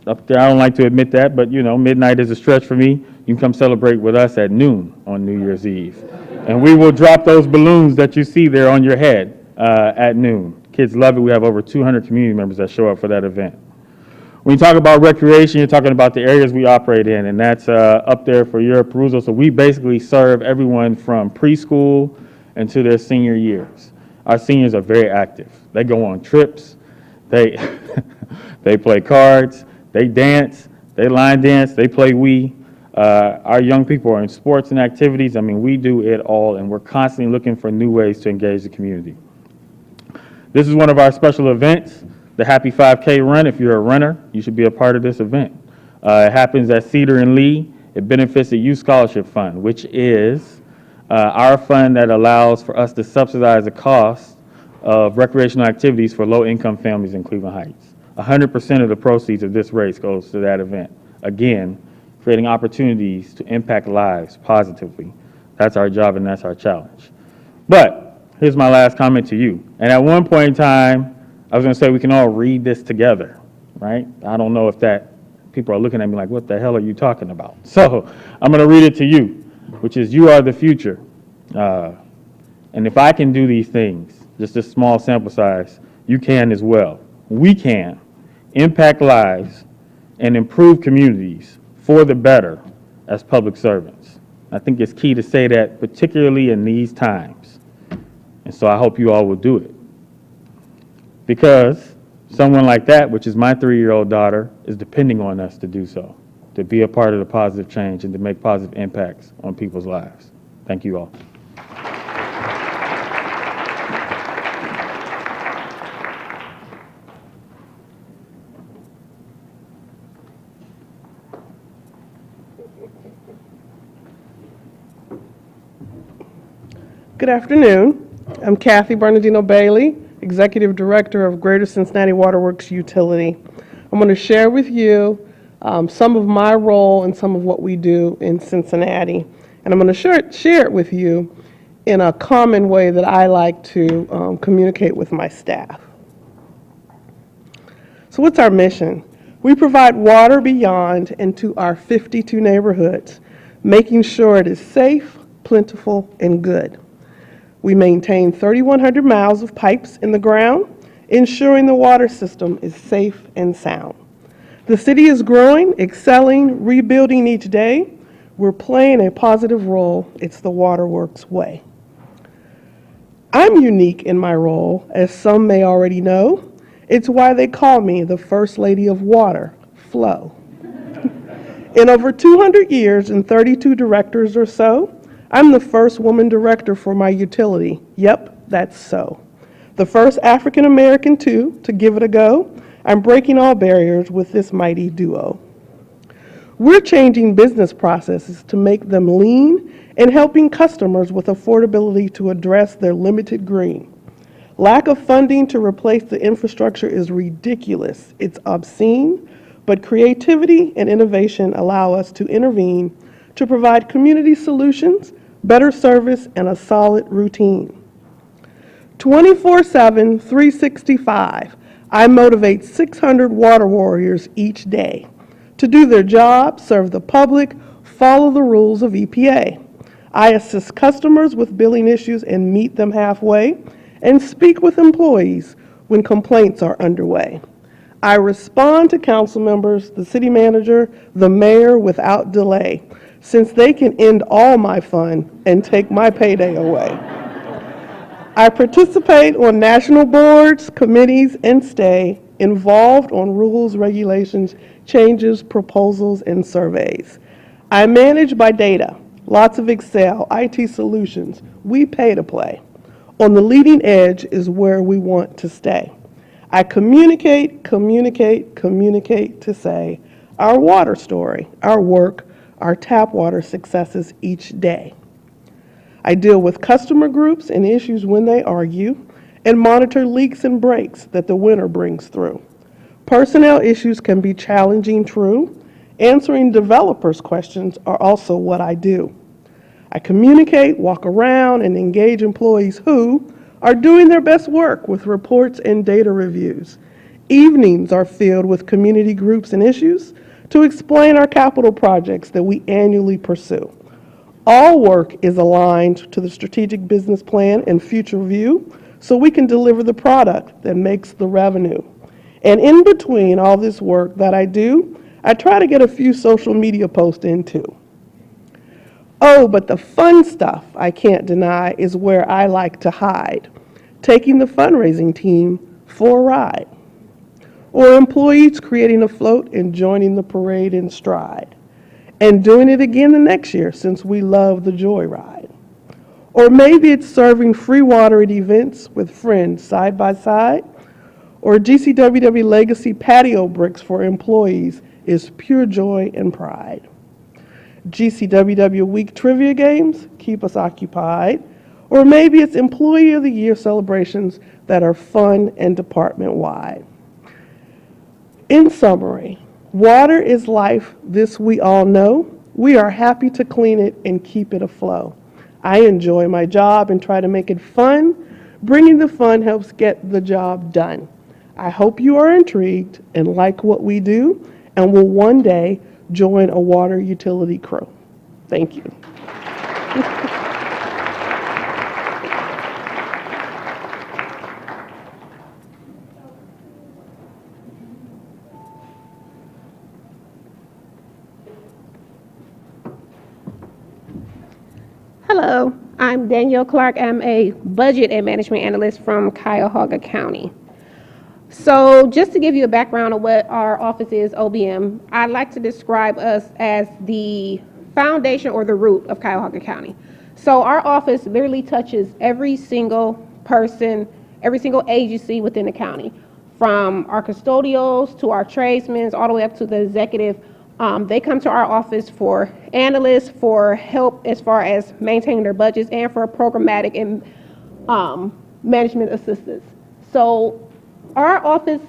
up there, I don't like to admit that, but you know, midnight is a stretch for me. You can come celebrate with us at noon on New Year's Eve. And we will drop those balloons that you see there on your head at noon. Kids love it. We have over 200 community members that show up for that event. When you talk about recreation, you're talking about the areas we operate in, and that's up there for your perusal. So we basically serve everyone from preschool into their senior years. Our seniors are very active. They go on trips, they play cards, they dance, they line dance, they play Wii. Our young people are in sports and activities. I mean, we do it all, and we're constantly looking for new ways to engage the community. This is one of our special events. The Happy 5K Run. If you're a runner, you should be a part of this event. It happens at Cedar and Lee. It benefits the Youth Scholarship Fund, which is our fund that allows for us to subsidize the cost of recreational activities for low-income families in Cleveland Heights. 100% of the proceeds of this race goes to that event. Again, creating opportunities to impact lives positively. That's our job and that's our challenge. But here's my last comment to you. And at one point in time, I was going to say we can all read this together, right? I don't know if that people are looking at me like, what the hell are you talking about? So I'm going to read it to you, which is, you are the future. And if I can do these things, just a small sample size, you can as well. We can impact lives and improve communities for the better as public servants. I think it's key to say that, particularly in these times. And so I hope you all will do it. Because someone like that, which is my 3-year-old daughter, is depending on us to do so, to be a part of the positive change and to make positive impacts on people's lives. Thank you all. Good afternoon. I'm Kathy Bernardino Bailey, Executive Director of Greater Cincinnati Waterworks Utility. I'm going to share with you some of my role and some of what we do in Cincinnati. And I'm going to share it with you in a common way that I like to communicate with my staff. So what's our mission? We provide water beyond into our 52 neighborhoods, making sure it is safe, plentiful, and good. We maintain 3,100 miles of pipes in the ground, ensuring the water system is safe and sound. The city is growing, excelling, rebuilding each day. We're playing a positive role. It's the Waterworks way. I'm unique in my role, as some may already know. It's why they call me the First Lady of Water, Flo. In over 200 years and 32 directors or so, I'm the first woman director for my utility. Yep, that's so. The first African American, too, to give it a go. I'm breaking all barriers with this mighty duo. We're changing business processes to make them lean and helping customers with affordability to address their limited green. Lack of funding to replace the infrastructure is ridiculous. It's obscene, but creativity and innovation allow us to intervene to provide community solutions, better service, and a solid routine. 24/7, 365, I motivate 600 water warriors each day to do their job, serve the public, follow the rules of EPA. I assist customers with billing issues and meet them halfway, and speak with employees when complaints are underway. I respond to council members, the city manager, the mayor without delay, since they can end all my fun and take my payday away. I participate on national boards, committees, and stay involved on rules, regulations, changes, proposals, and surveys. I manage by data, lots of Excel, IT solutions. We pay to play. On the leading edge is where we want to stay. I communicate to say our water story, our work, our tap water successes each day. I deal with customer groups and issues when they argue and monitor leaks and breaks that the winter brings through. Personnel issues can be challenging, true. Answering developers' questions are also what I do. I communicate, walk around, and engage employees who are doing their best work with reports and data reviews. Evenings are filled with community groups and issues to explain our capital projects that we annually pursue. All work is aligned to the strategic business plan and future view so we can deliver the product that makes the revenue. And in between all this work that I do, I try to get a few social media posts in too. Oh, but the fun stuff, I can't deny, is where I like to hide. Taking the fundraising team for a ride. Or employees creating a float and joining the parade in stride. And doing it again the next year since we love the joyride. Or maybe it's serving free water at events with friends side by side. Or GCWW Legacy patio bricks for employees is pure joy and pride. GCWW Week trivia games keep us occupied. Or maybe it's Employee of the Year celebrations that are fun and department-wide. In summary, water is life, this we all know. We are happy to clean it and keep it aflow. I enjoy my job and try to make it fun. Bringing the fun helps get the job done. I hope you are intrigued and like what we do and will one day join a water utility crew. Thank you. Hello, I'm Danielle Clark. I'm a budget and management analyst from Cuyahoga County. So just to give you a background of what our office is, OBM, I'd like to describe us as the foundation or the root of Cuyahoga County. So our office literally touches every single person, every single agency within the county, from our custodials to our tradesmen, all the way up to the executive. They come to our office for analysts, for help as far as maintaining their budgets, and for programmatic and management assistance. So our office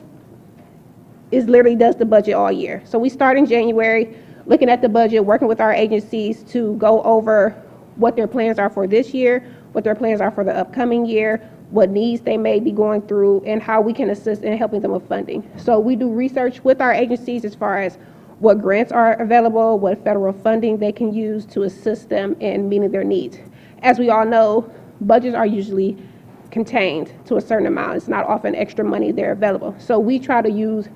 literally does the budget all year. So we start in January, looking at the budget, working with our agencies to go over what their plans are for this year, what their plans are for the upcoming year, what needs they may be going through, and how we can assist in helping them with funding. So we do research with our agencies as far as what grants are available, what federal funding they can use to assist them in meeting their needs. As we all know, budgets are usually contained to a certain amount. It's not often extra money there available. So we try to use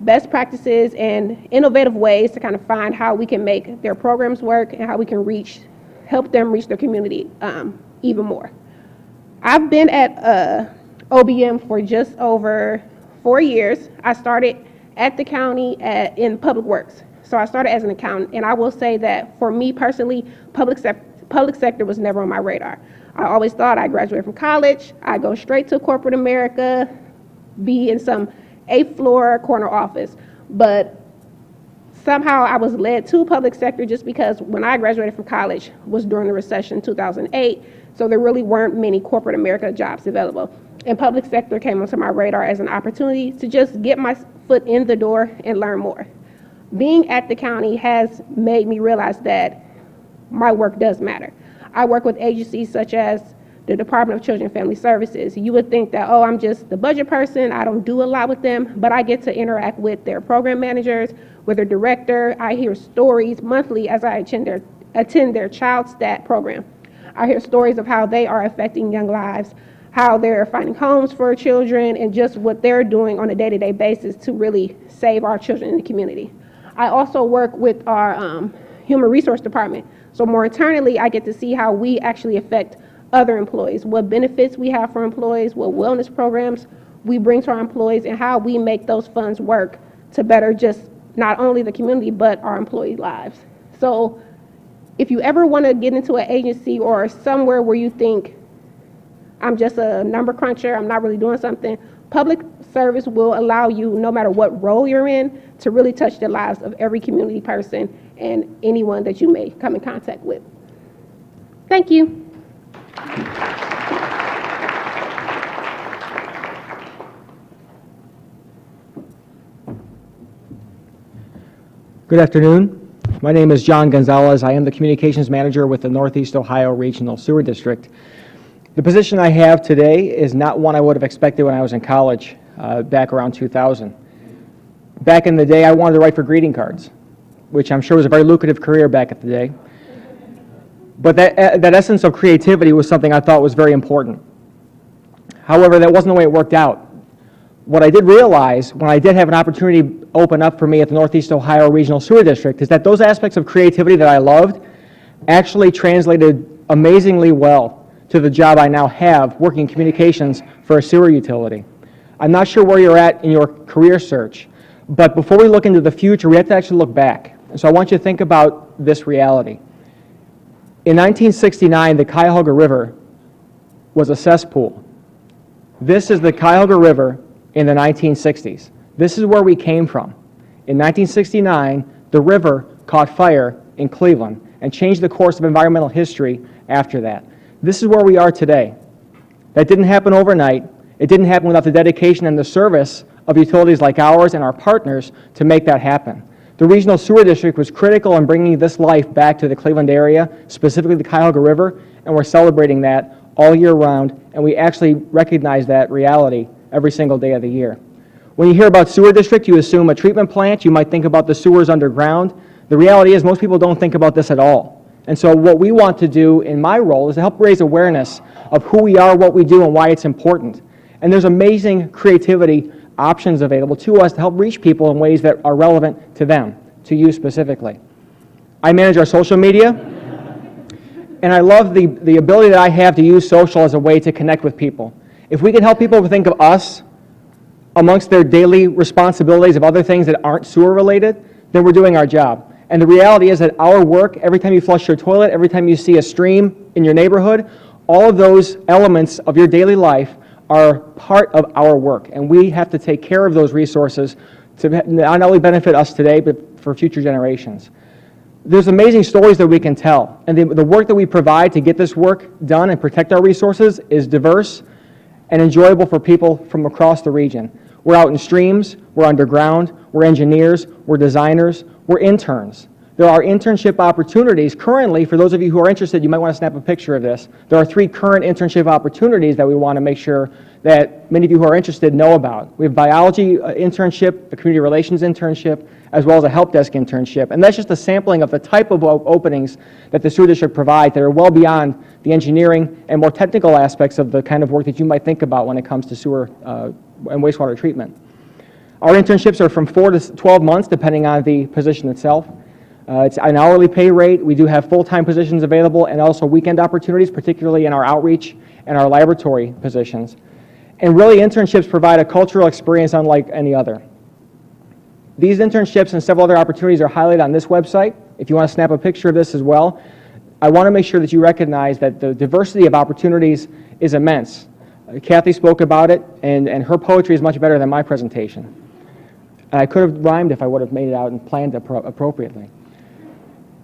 best practices and innovative ways to kind of find how we can make their programs work and how we can help them reach their community even more. I've been at OBM for just over 4 years. I started at the county in public works. So I started as an accountant, and I will say that for me personally, public sector was never on my radar. I always thought I'd graduate from college, I'd go straight to corporate America, be in some 8th floor corner office. But somehow I was led to public sector just because when I graduated from college was during the recession in 2008, so there really weren't many corporate America jobs available. And public sector came onto my radar as an opportunity to just get my foot in the door and learn more. Being at the county has made me realize that my work does matter. I work with agencies such as the Department of Children and Family Services. You would think that, oh, I'm just the budget person, I don't do a lot with them, but I get to interact with their program managers, with their director. I hear stories monthly as I attend their child stat program. I hear stories of how they are affecting young lives, how they're finding homes for children, and just what they're doing on a day-to-day basis to really save our children in the community. I also work with our human resource department. So more internally, I get to see how we actually affect other employees, what benefits we have for employees, what wellness programs we bring to our employees, and how we make those funds work to better just not only the community, but our employee lives. So if you ever want to get into an agency or somewhere where you think I'm just a number cruncher, I'm not really doing something. Public service will allow you, no matter what role you're in, to really touch the lives of every community person and anyone that you may come in contact with. Thank you. Good afternoon. My name is John Gonzalez. I am the Communications Manager with the Northeast Ohio Regional Sewer District. The position I have today is not one I would have expected when I was in college back around 2000. Back in the day, I wanted to write for greeting cards, which I'm sure was a very lucrative career back at the day. But that essence of creativity was something I thought was very important. However, that wasn't the way it worked out. What I did realize when I did have an opportunity open up for me at the Northeast Ohio Regional Sewer District is that those aspects of creativity that I loved actually translated amazingly well to the job I now have working communications for a sewer utility. I'm not sure where you're at in your career search, but before we look into the future, we have to actually look back. So I want you to think about this reality. In 1969, the Cuyahoga River was a cesspool. This is the Cuyahoga River in the 1960s. This is where we came from. In 1969, the river caught fire in Cleveland and changed the course of environmental history after that. This is where we are today. That didn't happen overnight. It didn't happen without the dedication and the service of utilities like ours and our partners to make that happen. The Regional Sewer District was critical in bringing this life back to the Cleveland area, specifically the Cuyahoga River, and we're celebrating that all year round, and we actually recognize that reality every single day of the year. When you hear about sewer district, you assume a treatment plant. You might think about the sewers underground. The reality is most people don't think about this at all. And so what we want to do in my role is to help raise awareness of who we are, what we do, and why it's important. And there's amazing creativity options available to us to help reach people in ways that are relevant to them, to you specifically. I manage our social media, and I love the ability that I have to use social as a way to connect with people. If we can help people to think of us amongst their daily responsibilities of other things that aren't sewer related, then we're doing our job. And the reality is that our work, every time you flush your toilet, every time you see a stream in your neighborhood, all of those elements of your daily life are part of our work. And we have to take care of those resources to not only benefit us today, but for future generations. There's amazing stories that we can tell. And the work that we provide to get this work done and protect our resources is diverse and enjoyable for people from across the region. We're out in streams, we're underground, we're engineers, we're designers, we're interns. There are internship opportunities currently. For those of you who are interested, you might want to snap a picture of this. There are 3 current internship opportunities that we want to make sure that many of you who are interested know about. We have biology internship, a community relations internship, as well as a help desk internship. And that's just a sampling of the type of openings that the sewer district provides that are well beyond the engineering and more technical aspects of the kind of work that you might think about when it comes to sewer and wastewater treatment. Our internships are from 4 to 12 months, depending on the position itself. It's an hourly pay rate. We do have full-time positions available and also weekend opportunities, particularly in our outreach and our laboratory positions. And really, internships provide a cultural experience unlike any other. These internships and several other opportunities are highlighted on this website. If you want to snap a picture of this as well, I want to make sure that you recognize that the diversity of opportunities is immense. Kathy spoke about it, and her poetry is much better than my presentation. And I could have rhymed if I would have made it out and planned appropriately.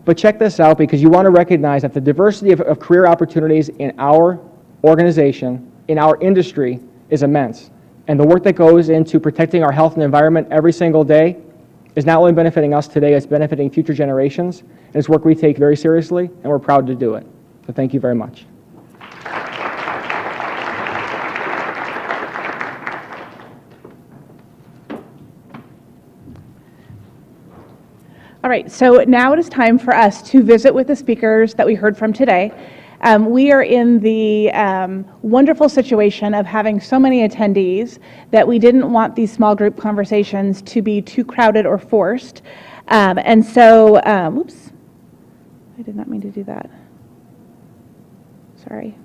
But check this out, because you want to recognize that the diversity of career opportunities in our organization, in our industry, is immense. And the work that goes into protecting our health and environment every single day is not only benefiting us today, it's benefiting future generations. And it's work we take very seriously, and we're proud to do it. So thank you very much. All right, so now it is time for us to visit with the speakers that we heard from today. We are in the wonderful situation of having so many attendees that we didn't want these small group conversations to be too crowded or forced. And so, whoops, I did not mean to do that. Sorry.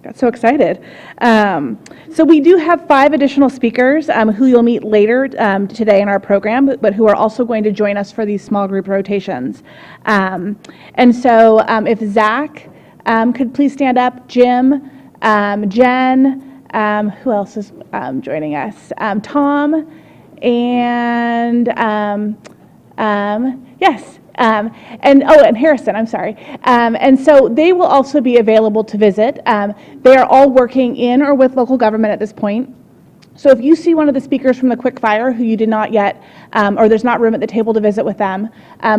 Got so excited. So we do have 5 additional speakers who you'll meet later today in our program, but who are also going to join us for these small group rotations. And so if Zach could please stand up. Jim, Jen, who else is joining us? Tom, and yes, and Harrison, I'm sorry. And so they will also be available to visit. They are all working in or with local government at this point. So if you see one of the speakers from the quick fire who you did not yet, or there's not room at the table to visit with them,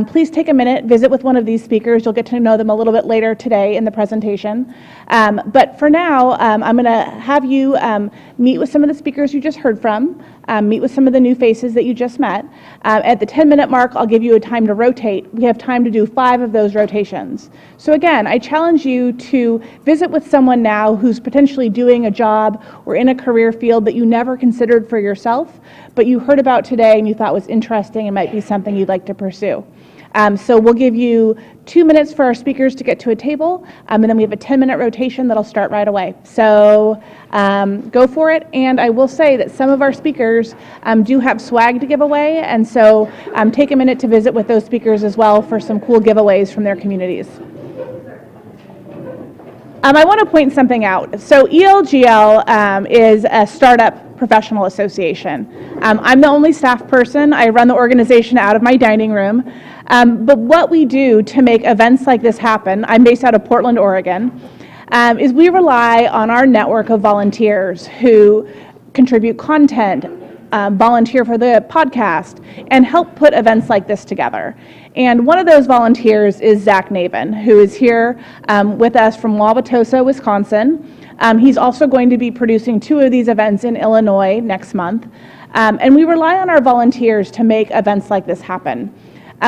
please take a minute, visit with one of these speakers. You'll get to know them a little bit later today in the presentation. But for now, I'm going to have you meet with some of the speakers you just heard from, meet with some of the new faces that you just met. At the 10-minute mark, I'll give you a time to rotate. We have time to do 5 of those rotations. So again, I challenge you to visit with someone now who's potentially doing a job or in a career field that you never considered for yourself, but you heard about today and you thought was interesting and might be something you'd like to pursue. So we'll give you 2 minutes for our speakers to get to a table, and then we have a 10-minute rotation that'll start right away. So go for it, and I will say that some of our speakers do have swag to give away, and so take a minute to visit with those speakers as well for some cool giveaways from their communities. I want to point something out. So ELGL is a startup professional association. I'm the only staff person. I run the organization out of my dining room. But what we do to make events like this happen, I'm based out of Portland, Oregon, is we rely on our network of volunteers who contribute content, volunteer for the podcast, and help put events like this together. And one of those volunteers is Zach Nabin, who is here with us from Wauwatosa, Wisconsin. He's also going to be producing 2 of these events in Illinois next month. And we rely on our volunteers to make events like this happen.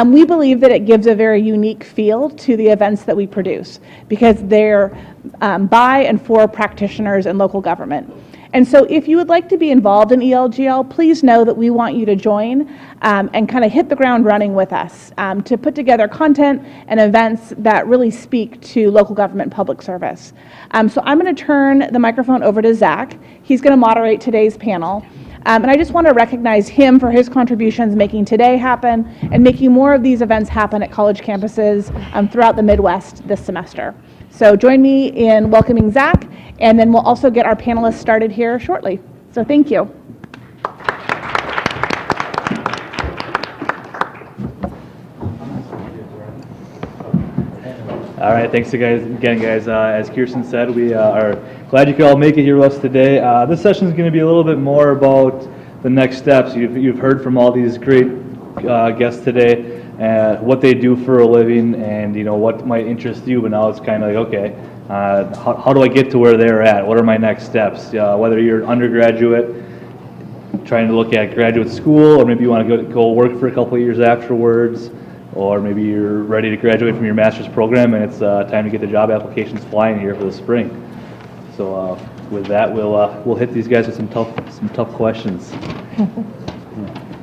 We believe that it gives a very unique feel to the events that we produce because they're by and for practitioners and local government. And so if you would like to be involved in ELGL, please know that we want you to join and kind of hit the ground running with us to put together content and events that really speak to local government public service. So I'm going to turn the microphone over to Zach. He's going to moderate today's panel. And I just want to recognize him for his contributions making today happen and making more of these events happen at college campuses throughout the Midwest this semester. So join me in welcoming Zach, and then we'll also get our panelists started here shortly. So thank you. All right, thanks again, guys. As Kirsten said, we are glad you could all make it here with us today. This session is going to be a little bit more about the next steps. You've heard from all these great guests today, what they do for a living, and what might interest you. But now it's kind of like, okay, how do I get to where they're at? What are my next steps? Whether you're an undergraduate, trying to look at graduate school, or maybe you want to go work for a couple of years afterwards, or maybe you're ready to graduate from your master's program and it's time to get the job applications flying here for the spring. So with that, we'll hit these guys with some tough questions.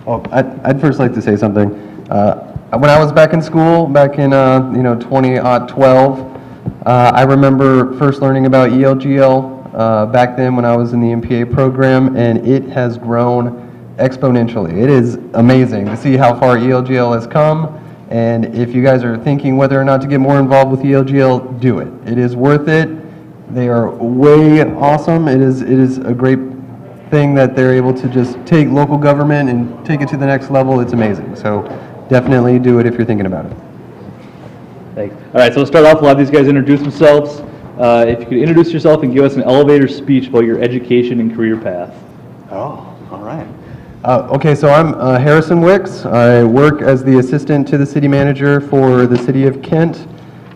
Well, I'd first like to say something. When I was back in school, back in 2012, I remember first learning about ELGL back then when I was in the MPA program, and it has grown exponentially. It is amazing to see how far ELGL has come, and if you guys are thinking whether or not to get more involved with ELGL, do it. It is worth it. They are way awesome. It is a great thing that they're able to just take local government and take it to the next level. It's amazing. So definitely do it if you're thinking about it. Thanks. All right, so we'll start off. We'll have these guys introduce themselves. If you could introduce yourself and give us an elevator speech about your education and career path. Oh, all right. Okay, so I'm Harrison Wicks. I work as the assistant to the city manager for the city of Kent,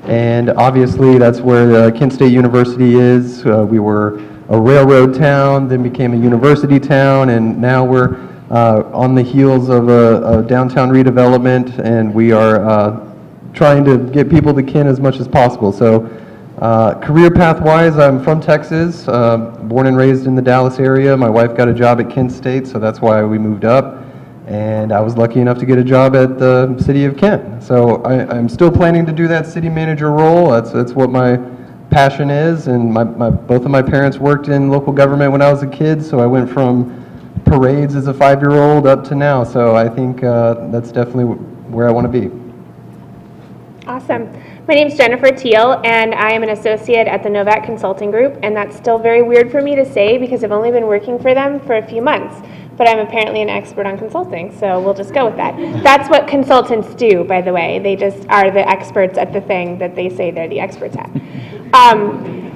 and obviously that's where Kent State University is. We were a railroad town, then became a university town, and now we're on the heels of a downtown redevelopment, and we are trying to get people to Kent as much as possible. So career path-wise, I'm from Texas, born and raised in the Dallas area. My wife got a job at Kent State, so that's why we moved up. And I was lucky enough to get a job at the city of Kent. So I'm still planning to do that city manager role. That's what my passion is. And both of my parents worked in local government when I was a kid, so I went from parades as a 5-year-old up to now. So I think that's definitely where I want to be. Awesome. My name is Jennifer Teal, and I am an associate at the Novak Consulting Group, and that's still very weird for me to say because I've only been working for them for a few months, but I'm apparently an expert on consulting, so we'll just go with that. That's what consultants do, by the way. They just are the experts at the thing that they say they're the experts at.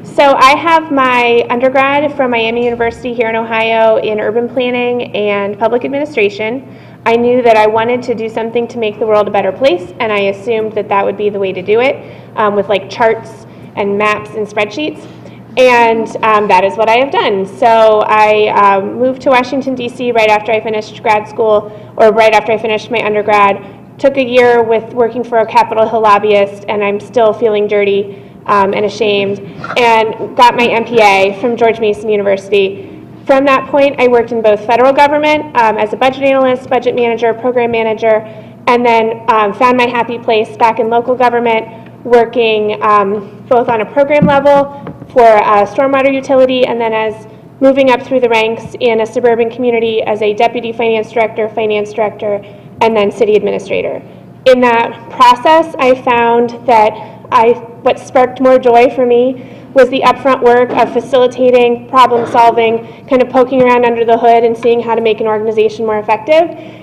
So I have my undergrad from Miami University here in Ohio in urban planning and public administration. I knew that I wanted to do something to make the world a better place, and I assumed that that would be the way to do it, with like charts and maps and spreadsheets. And that is what I have done. So I moved to Washington, D.C. right after I finished grad school, or right after I finished my undergrad. Took a year with working for a Capitol Hill lobbyist, and I'm still feeling dirty and ashamed, and got my MPA from George Mason University. From that point, I worked in both federal government as a budget analyst, budget manager, program manager, and then found my happy place back in local government, working both on a program level for a stormwater utility, and then as moving up through the ranks in a suburban community as a deputy finance director, and then city administrator. In that process, I found that what sparked more joy for me was the upfront work of facilitating, problem solving, kind of poking around under the hood and seeing how to make an organization more effective.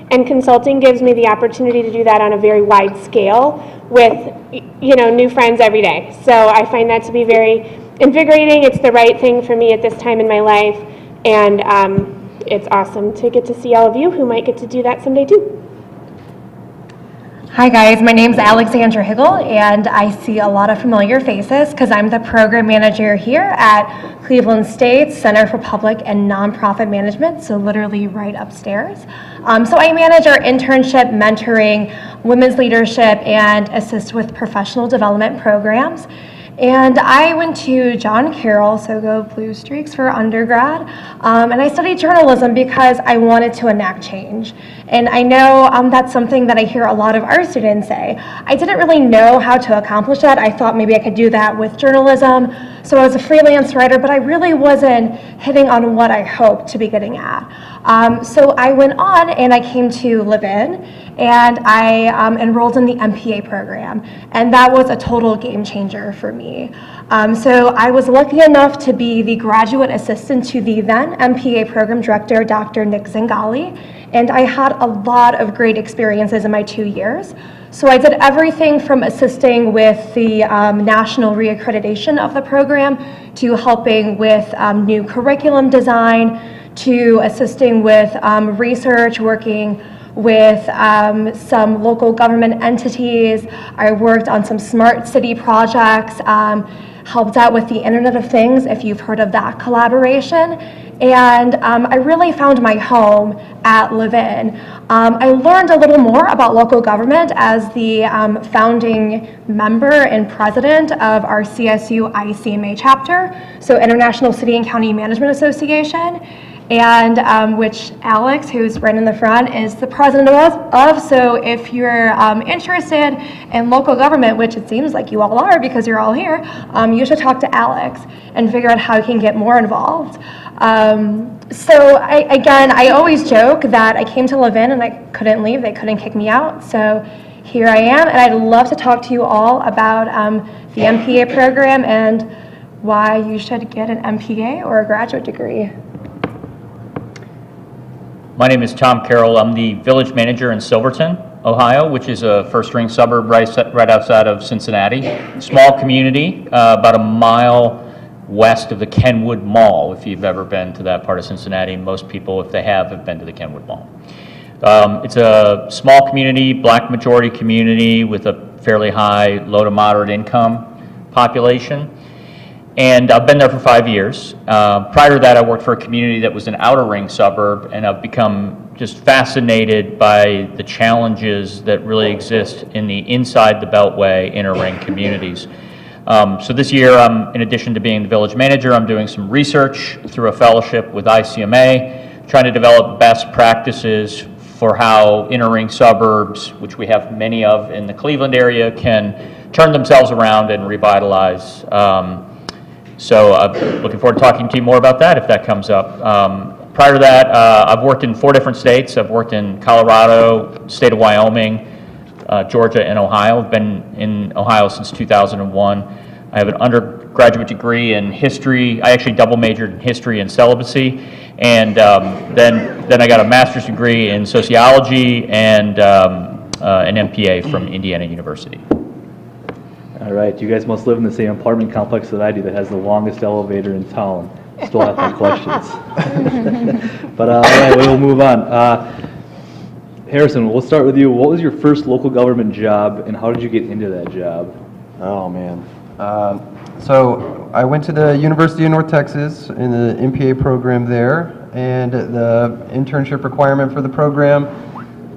And consulting gives me the opportunity to do that on a very wide scale with, new friends every day. So I find that to be very invigorating. It's the right thing for me at this time in my life. And it's awesome to get to see all of you who might get to do that someday too. Hi guys, my name is Alexandra Higgle, and I see a lot of familiar faces because I'm the program manager here at Cleveland State's Center for Public and Nonprofit Management, so literally right upstairs. So I manage our internship, mentoring, women's leadership, and assist with professional development programs. And I went to John Carroll, so go Blue Streaks, for undergrad. And I studied journalism because I wanted to enact change. And I know that's something that I hear a lot of our students say. I didn't really know how to accomplish that. I thought maybe I could do that with journalism. So I was a freelance writer, but I really wasn't hitting on what I hoped to be getting at. So I went on and I came to live in, and I enrolled in the MPA program. And that was a total game changer for me. So I was lucky enough to be the graduate assistant to the then MPA program director, Dr. Nick Zingali, and I had a lot of great experiences in my 2 years. So I did everything from assisting with the national reaccreditation of the program, to helping with new curriculum design, to assisting with research, working with some local government entities. I worked on some smart city projects, helped out with the Internet of Things, if you've heard of that collaboration. And I really found my home at Live-In. I learned a little more about local government as the founding member and president of our CSU ICMA chapter, so International City and County Management Association, and which Alex, who's right in the front, is the president of. So if you're interested in local government, which it seems like you all are because you're all here, you should talk to Alex and figure out how you can get more involved. So I always joke that I came to Live-In and I couldn't leave. They couldn't kick me out. So here I am, and I'd love to talk to you all about the MPA program and why you should get an MPA or a graduate degree. My name is Tom Carroll. I'm the village manager in Silverton, Ohio, which is a first-ring suburb right outside of Cincinnati. Small community, about a mile west of the Kenwood Mall, if you've ever been to that part of Cincinnati. Most people, if they have been to the Kenwood Mall. It's a small community, black majority community with a fairly high, low to moderate income population. And I've been there for 5 years. Prior to that, I worked for a community that was an outer ring suburb, and I've become just fascinated by the challenges that really exist in the inside the Beltway inner ring communities. So this year, in addition to being the village manager, I'm doing some research through a fellowship with ICMA, trying to develop best practices for how inner ring suburbs, which we have many of in the Cleveland area, can turn themselves around and revitalize. So I'm looking forward to talking to you more about that if that comes up. Prior to that, I've worked in 4 different states. I've worked in Colorado, state of Wyoming, Georgia and Ohio. I've been in Ohio since 2001. I have an undergraduate degree in history. I actually double majored in history and celibacy, and then I got a master's degree in sociology and an MPA from Indiana University. All right, you guys must live in the same apartment complex that I do that has the longest elevator in town. Still have my questions. But all right, we'll move on. Harrison, we'll start with you. What was your first local government job, and how did you get into that job? Oh, man. So I went to the University of North Texas in the MPA program there, and the internship requirement for the program,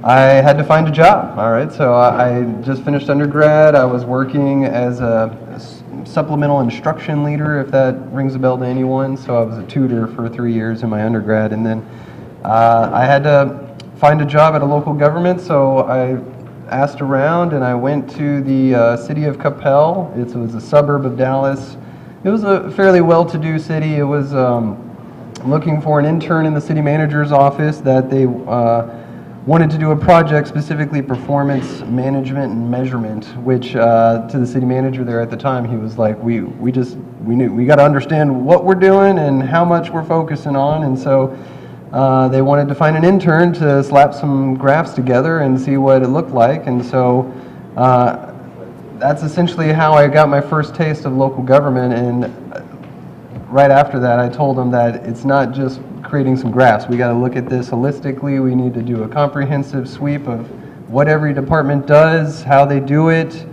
I had to find a job. All right, so I just finished undergrad. I was working as a supplemental instruction leader, if that rings a bell to anyone. So I was a tutor for 3 years in my undergrad, and then I had to find a job at a local government, so I asked around and I went to the city of Coppell. It was a suburb of Dallas. It was a fairly well-to-do city. It was looking for an intern in the city manager's office that they wanted to do a project, specifically performance management and measurement, which to the city manager there at the time, he was like, we knew we got to understand what we're doing and how much we're focusing on, and so they wanted to find an intern to slap some graphs together and see what it looked like, and so that's essentially how I got my first taste of local government. And right after that, I told them that it's not just creating some graphs. We got to look at this holistically. We need to do a comprehensive sweep of what every department does, how they do it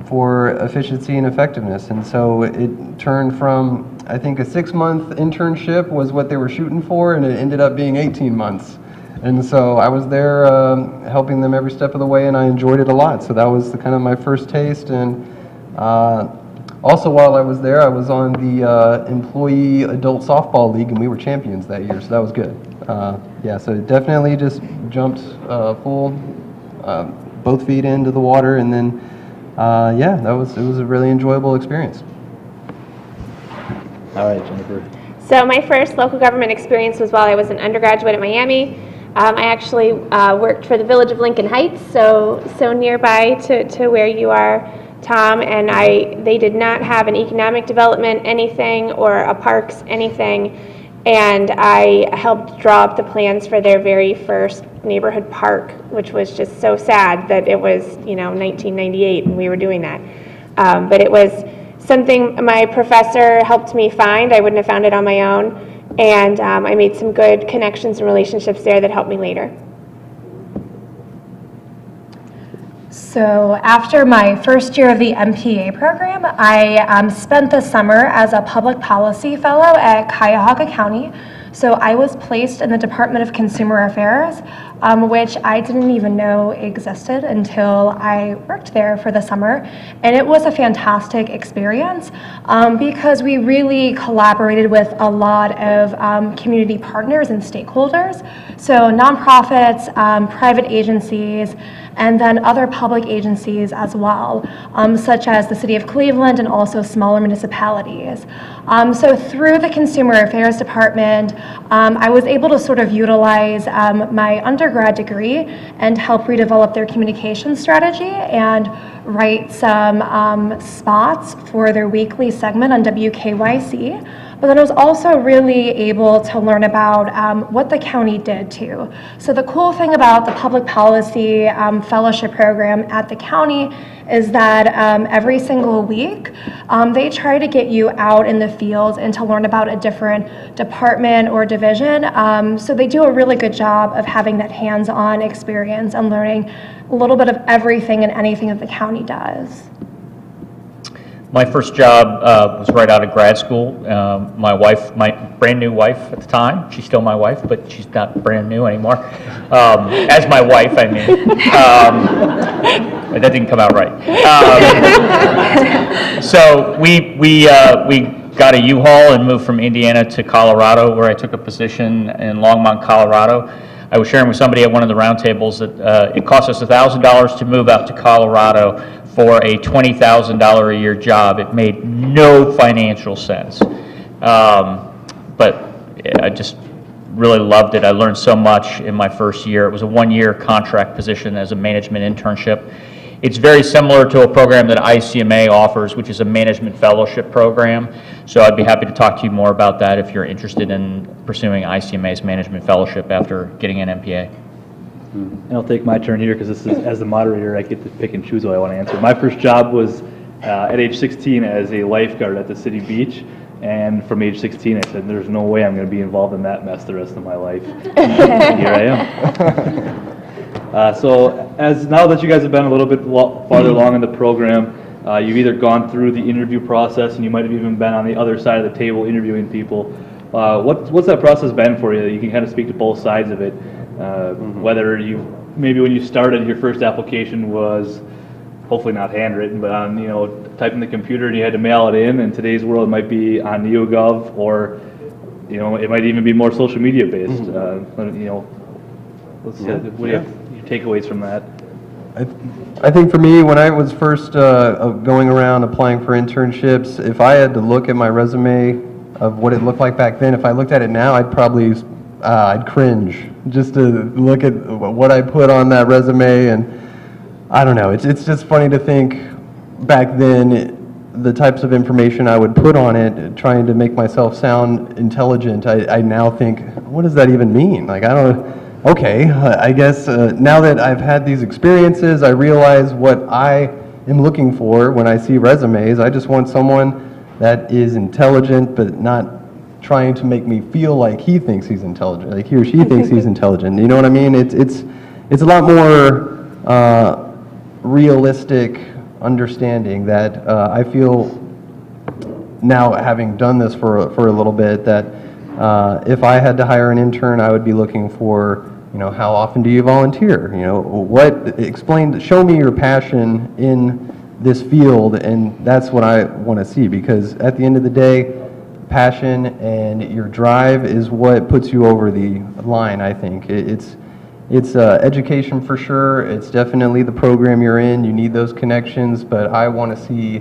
for efficiency and effectiveness. And so it turned from, I think, a 6-month internship was what they were shooting for, and it ended up being 18 months. And so I was there helping them every step of the way, and I enjoyed it a lot. So that was kind of my first taste. And also, while I was there, I was on the Employee Adult Softball League, and we were champions that year, so that was good. Yeah, so it definitely just jumped full, both feet into the water, and then, yeah, it was a really enjoyable experience. All right, Jennifer. So my first local government experience was while I was an undergraduate at Miami. I actually worked for the Village of Lincoln Heights, so nearby to where you are, Tom, and they did not have an economic development anything or a parks anything, and I helped draw up the plans for their very first neighborhood park, which was just so sad that it was 1998 and we were doing that. But it was something my professor helped me find. I wouldn't have found it on my own, and I made some good connections and relationships there that helped me later. So after my first year of the MPA program, I spent the summer as a public policy fellow at Cuyahoga County. So I was placed in the Department of Consumer Affairs, which I didn't even know existed until I worked there for the summer. And it was a fantastic experience because we really collaborated with a lot of community partners and stakeholders. So nonprofits, private agencies, and then other public agencies as well, such as the City of Cleveland and also smaller municipalities. So through the Consumer Affairs Department, I was able to sort of utilize my undergrad degree and help redevelop their communication strategy and write some spots for their weekly segment on WKYC. But then I was also really able to learn about what the county did too. So the cool thing about the public policy fellowship program at the county is that every single week they try to get you out in the field and to learn about a different department or division. So they do a really good job of having that hands-on experience and learning a little bit of everything and anything that the county does. My first job was right out of grad school. My wife, my brand new wife at the time, she's still my wife, but she's not brand new anymore. As my wife, I mean. That didn't come out right. So we got a U-Haul and moved from Indiana to Colorado, where I took a position in Longmont, Colorado. I was sharing with somebody at one of the roundtables that it cost us $1,000 to move out to Colorado for a $20,000 a year job. It made no financial sense. But I just really loved it. I learned so much in my first year. It was a 1-year contract position as a management internship. It's very similar to a program that ICMA offers, which is a management fellowship program. So I'd be happy to talk to you more about that if you're interested in pursuing ICMA's management fellowship after getting an MPA. And I'll take my turn here because this is, as the moderator, I get to pick and choose what I want to answer. My first job was at age 16 as a lifeguard at the city beach. And from age 16, I said, there's no way I'm going to be involved in that mess the rest of my life. And here I am. So now that you guys have been a little bit farther along in the program, you've either gone through the interview process and you might have even been on the other side of the table interviewing people. What's that process been for you? You can kind of speak to both sides of it. Whether maybe when you started, your first application was hopefully not handwritten, but on, type in the computer and you had to mail it in. In today's world, it might be on NeoGov, or, it might even be more social media based. What do you have your takeaways from that? I think for me, when I was first going around applying for internships, if I had to look at my resume of what it looked like back then, if I looked at it now, I'd cringe just to look at what I put on that resume. And I don't know, it's just funny to think back then the types of information I would put on it, trying to make myself sound intelligent. I now think, what does that even mean? Like, I don't, okay, I guess now that I've had these experiences, I realize what I am looking for when I see resumes. I just want someone that is intelligent, but not trying to make me feel like he thinks he's intelligent, like he or she thinks he's intelligent. You know what I mean? It's a lot more realistic understanding that I feel now, having done this for a little bit, that if I had to hire an intern, I would be looking for, how often do you volunteer? Show me your passion in this field, and that's what I want to see, because at the end of the day, passion and your drive is what puts you over the line, I think. It's education for sure. It's definitely the program you're in. You need those connections, but I want to see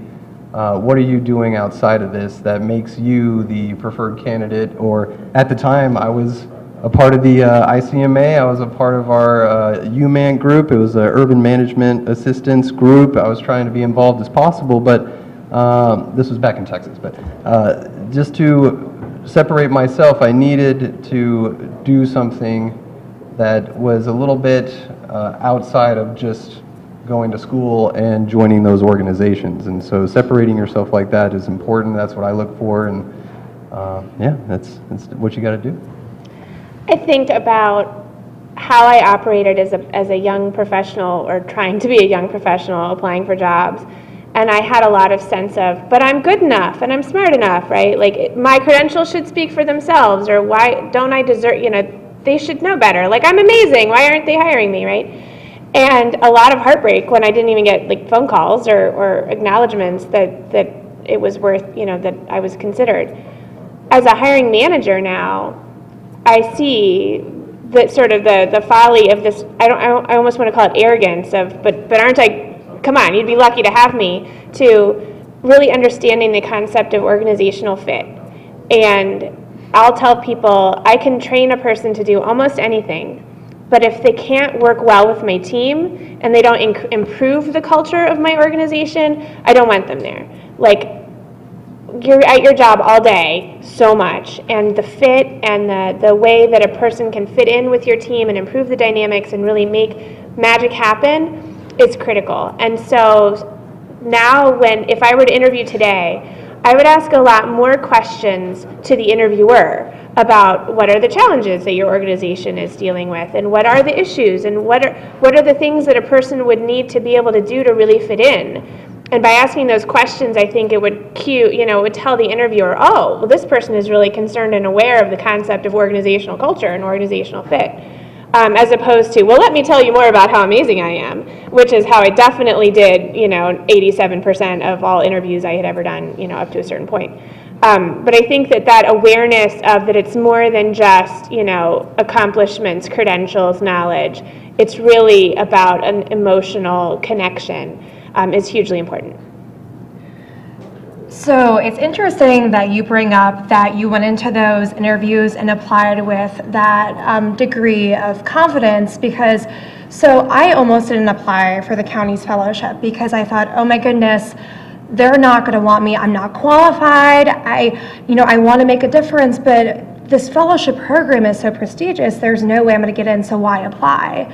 what are you doing outside of this that makes you the preferred candidate. Or at the time, I was a part of the ICMA. I was a part of our UMAN group. It was an urban management assistance group. I was trying to be involved as possible, but this was back in Texas. But just to separate myself, I needed to do something that was a little bit outside of just going to school and joining those organizations. And so separating yourself like that is important. That's what I look for. And yeah, that's what you got to do. I think about how I operated as a young professional, or trying to be a young professional applying for jobs. And I had a lot of sense of, but I'm good enough and I'm smart enough, right? Like, my credentials should speak for themselves, or why don't I deserve, they should know better. Like, I'm amazing, why aren't they hiring me, right? And a lot of heartbreak when I didn't even get phone calls or acknowledgments that it was worth, that I was considered. As a hiring manager now, I see that sort of the folly of this, I almost want to call it arrogance of, but aren't I, come on, you'd be lucky to have me, to really understanding the concept of organizational fit. And I'll tell people, I can train a person to do almost anything, but if they can't work well with my team and they don't improve the culture of my organization, I don't want them there. Like, you're at your job all day so much, and the fit and the way that a person can fit in with your team and improve the dynamics and really make magic happen is critical. And so now if I were to interview today, I would ask a lot more questions to the interviewer about what are the challenges that your organization is dealing with, and what are the issues, and what are the things that a person would need to be able to do to really fit in. And by asking those questions, I think it would it would tell the interviewer, oh, well, this person is really concerned and aware of the concept of organizational culture and organizational fit. As opposed to, well, let me tell you more about how amazing I am, which is how I definitely did, 87% of all interviews I had ever done, up to a certain point. But I think that awareness of that it's more than just, accomplishments, credentials, knowledge. It's really about an emotional connection is hugely important. So it's interesting that you bring up that you went into those interviews and applied with that degree of confidence, because So I almost didn't apply for the county's fellowship because I thought, oh my goodness, they're not going to want me. I'm not qualified. I want to make a difference, but this fellowship program is so prestigious. There's no way I'm going to get in, so why apply?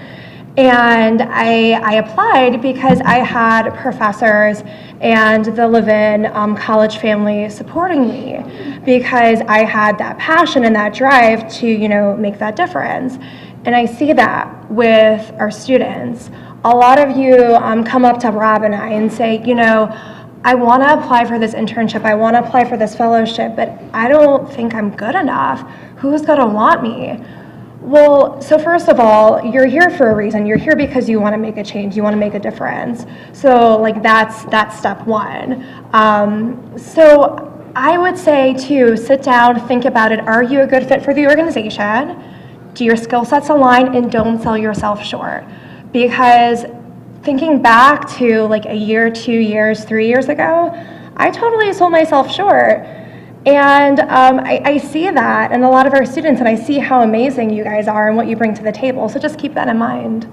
And I applied because I had professors and the live-in college family supporting me because I had that passion and that drive to, make that difference. And I see that with our students. A lot of you come up to Rob and I and say, I want to apply for this internship, I want to apply for this fellowship, but I don't think I'm good enough. Who's going to want me? Well, so first of all, you're here for a reason. You're here because you want to make a change, you want to make a difference. So that's step one. So I would say to sit down, think about it. Are you a good fit for the organization? Do your skill sets align, and don't sell yourself short? Because thinking back to like a year, 2 years, 3 years ago, I totally sold myself short. And I see that in a lot of our students, and I see how amazing you guys are and what you bring to the table. So just keep that in mind.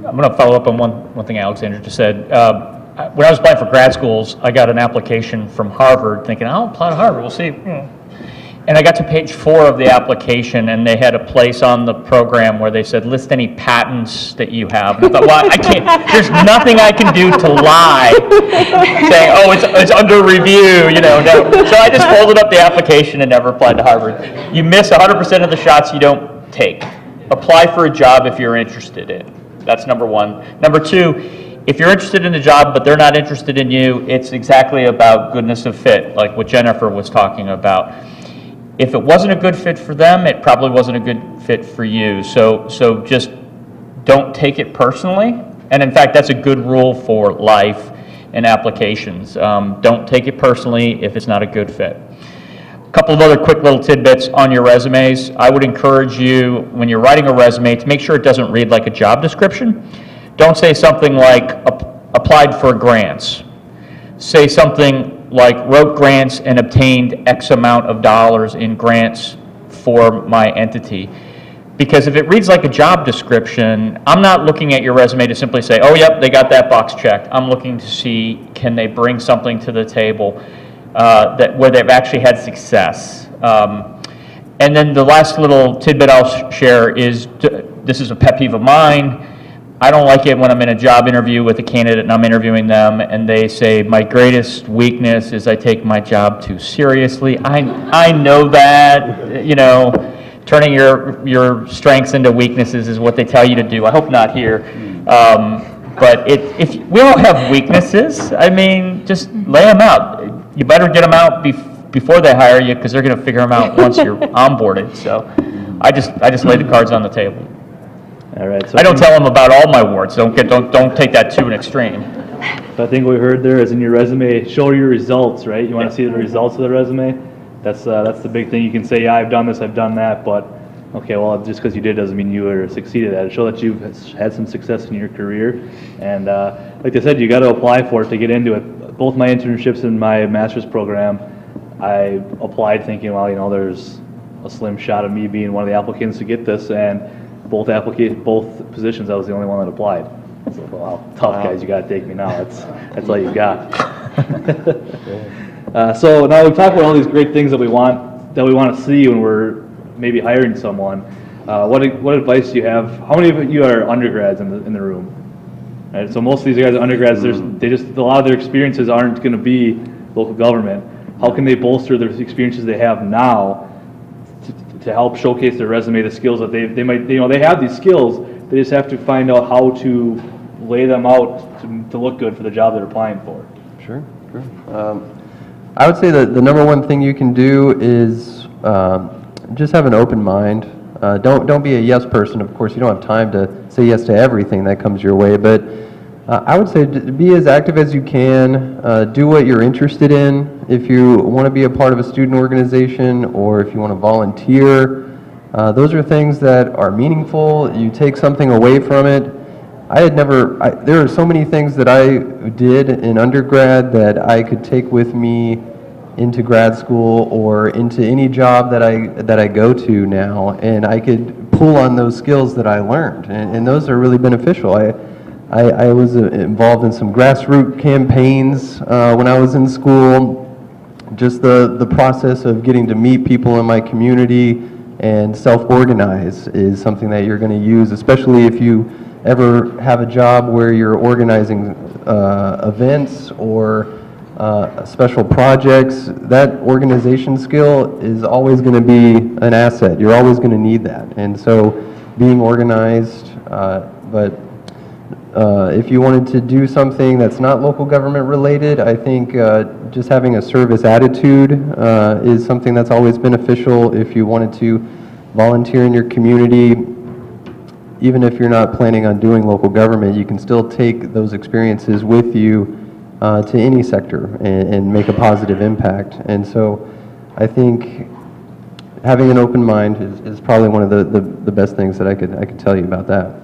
I'm going to follow up on one thing Alexandra just said. When I was applying for grad schools, I got an application from Harvard thinking, I'll apply to Harvard, we'll see. And I got to page 4 of the application, and they had a place on the program where they said, list any patents that you have. And I thought, well, I can't, there's nothing I can do to lie, saying, oh, it's under review, no. So I just folded up the application and never applied to Harvard. You miss 100% of the shots you don't take. Apply for a job if you're interested in. That's number one. Number two, if you're interested in the job but they're not interested in you, it's exactly about goodness of fit, like what Jennifer was talking about. If it wasn't a good fit for them, it probably wasn't a good fit for you. So just don't take it personally. And in fact, that's a good rule for life and applications. Don't take it personally if it's not a good fit. A couple of other quick little tidbits on your resumes. I would encourage you, when you're writing a resume, to make sure it doesn't read like a job description. Don't say something like applied for grants. Say something like wrote grants and obtained X amount of dollars in grants for my entity. Because if it reads like a job description, I'm not looking at your resume to simply say, oh, yep, they got that box checked. I'm looking to see, can they bring something to the table where they've actually had success. And then the last little tidbit I'll share is, this is a pet peeve of mine. I don't like it when I'm in a job interview with a candidate and I'm interviewing them and they say, my greatest weakness is I take my job too seriously. I know that, turning your strengths into weaknesses is what they tell you to do. I hope not here. But if we all have weaknesses, just lay them out. You better get them out before they hire you because they're going to figure them out once you're onboarded. So I just lay the cards on the table. All right. So I don't tell them about all my warts. Don't take that to an extreme. So I think what we heard there is in your resume, show your results, right? You want to see the results of the resume. That's the big thing. You can say, yeah, I've done this, I've done that, but okay, well, just because you did doesn't mean you were succeeded at it. Show that you've had some success in your career, and like I said, you got to apply for it to get into it. Both my internships and my master's program, I applied thinking, well, there's a slim shot of me being one of the applicants to get this, and both positions, I was the only one that applied. So, wow, tough guys, you got to take me now. That's all you got. So now we've talked about all these great things that we want to see when we're maybe hiring someone. What advice do you have? How many of you are undergrads in the room? Right, so most of these guys are undergrads. A lot of their experiences aren't going to be local government. How can they bolster their experiences they have now to help showcase their resume, the skills that they might, they have these skills, they just have to find out how to lay them out to look good for the job they're applying for. Sure. I would say that the number one thing you can do is just have an open mind. Don't be a yes person. Of course, you don't have time to say yes to everything that comes your way, but I would say be as active as you can. Do what you're interested in. If you want to be a part of a student organization or if you want to volunteer, those are things that are meaningful. You take something away from it. There are so many things that I did in undergrad that I could take with me into grad school or into any job that I go to now, and I could pull on those skills that I learned, and those are really beneficial. I was involved in some grassroots campaigns when I was in school. Just the process of getting to meet people in my community and self-organize is something that you're going to use, especially if you ever have a job where you're organizing events or special projects. That organization skill is always going to be an asset. You're always going to need that. And so being organized, but if you wanted to do something that's not local government related, I think just having a service attitude is something that's always beneficial. If you wanted to volunteer in your community, even if you're not planning on doing local government, you can still take those experiences with you to any sector and make a positive impact. And so I think having an open mind is probably one of the best things that I could tell you about that.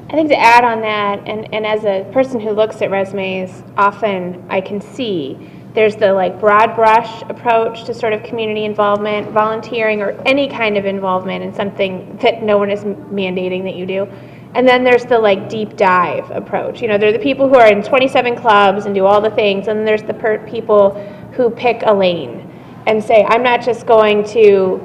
I think to add on that, and as a person who looks at resumes, often I can see there's the like broad brush approach to sort of community involvement, volunteering, or any kind of involvement in something that no one is mandating that you do. And then there's the like deep dive approach. You know, they're the people who are in 27 clubs and do all the things, and then there's the people who pick a lane and say, I'm not just going to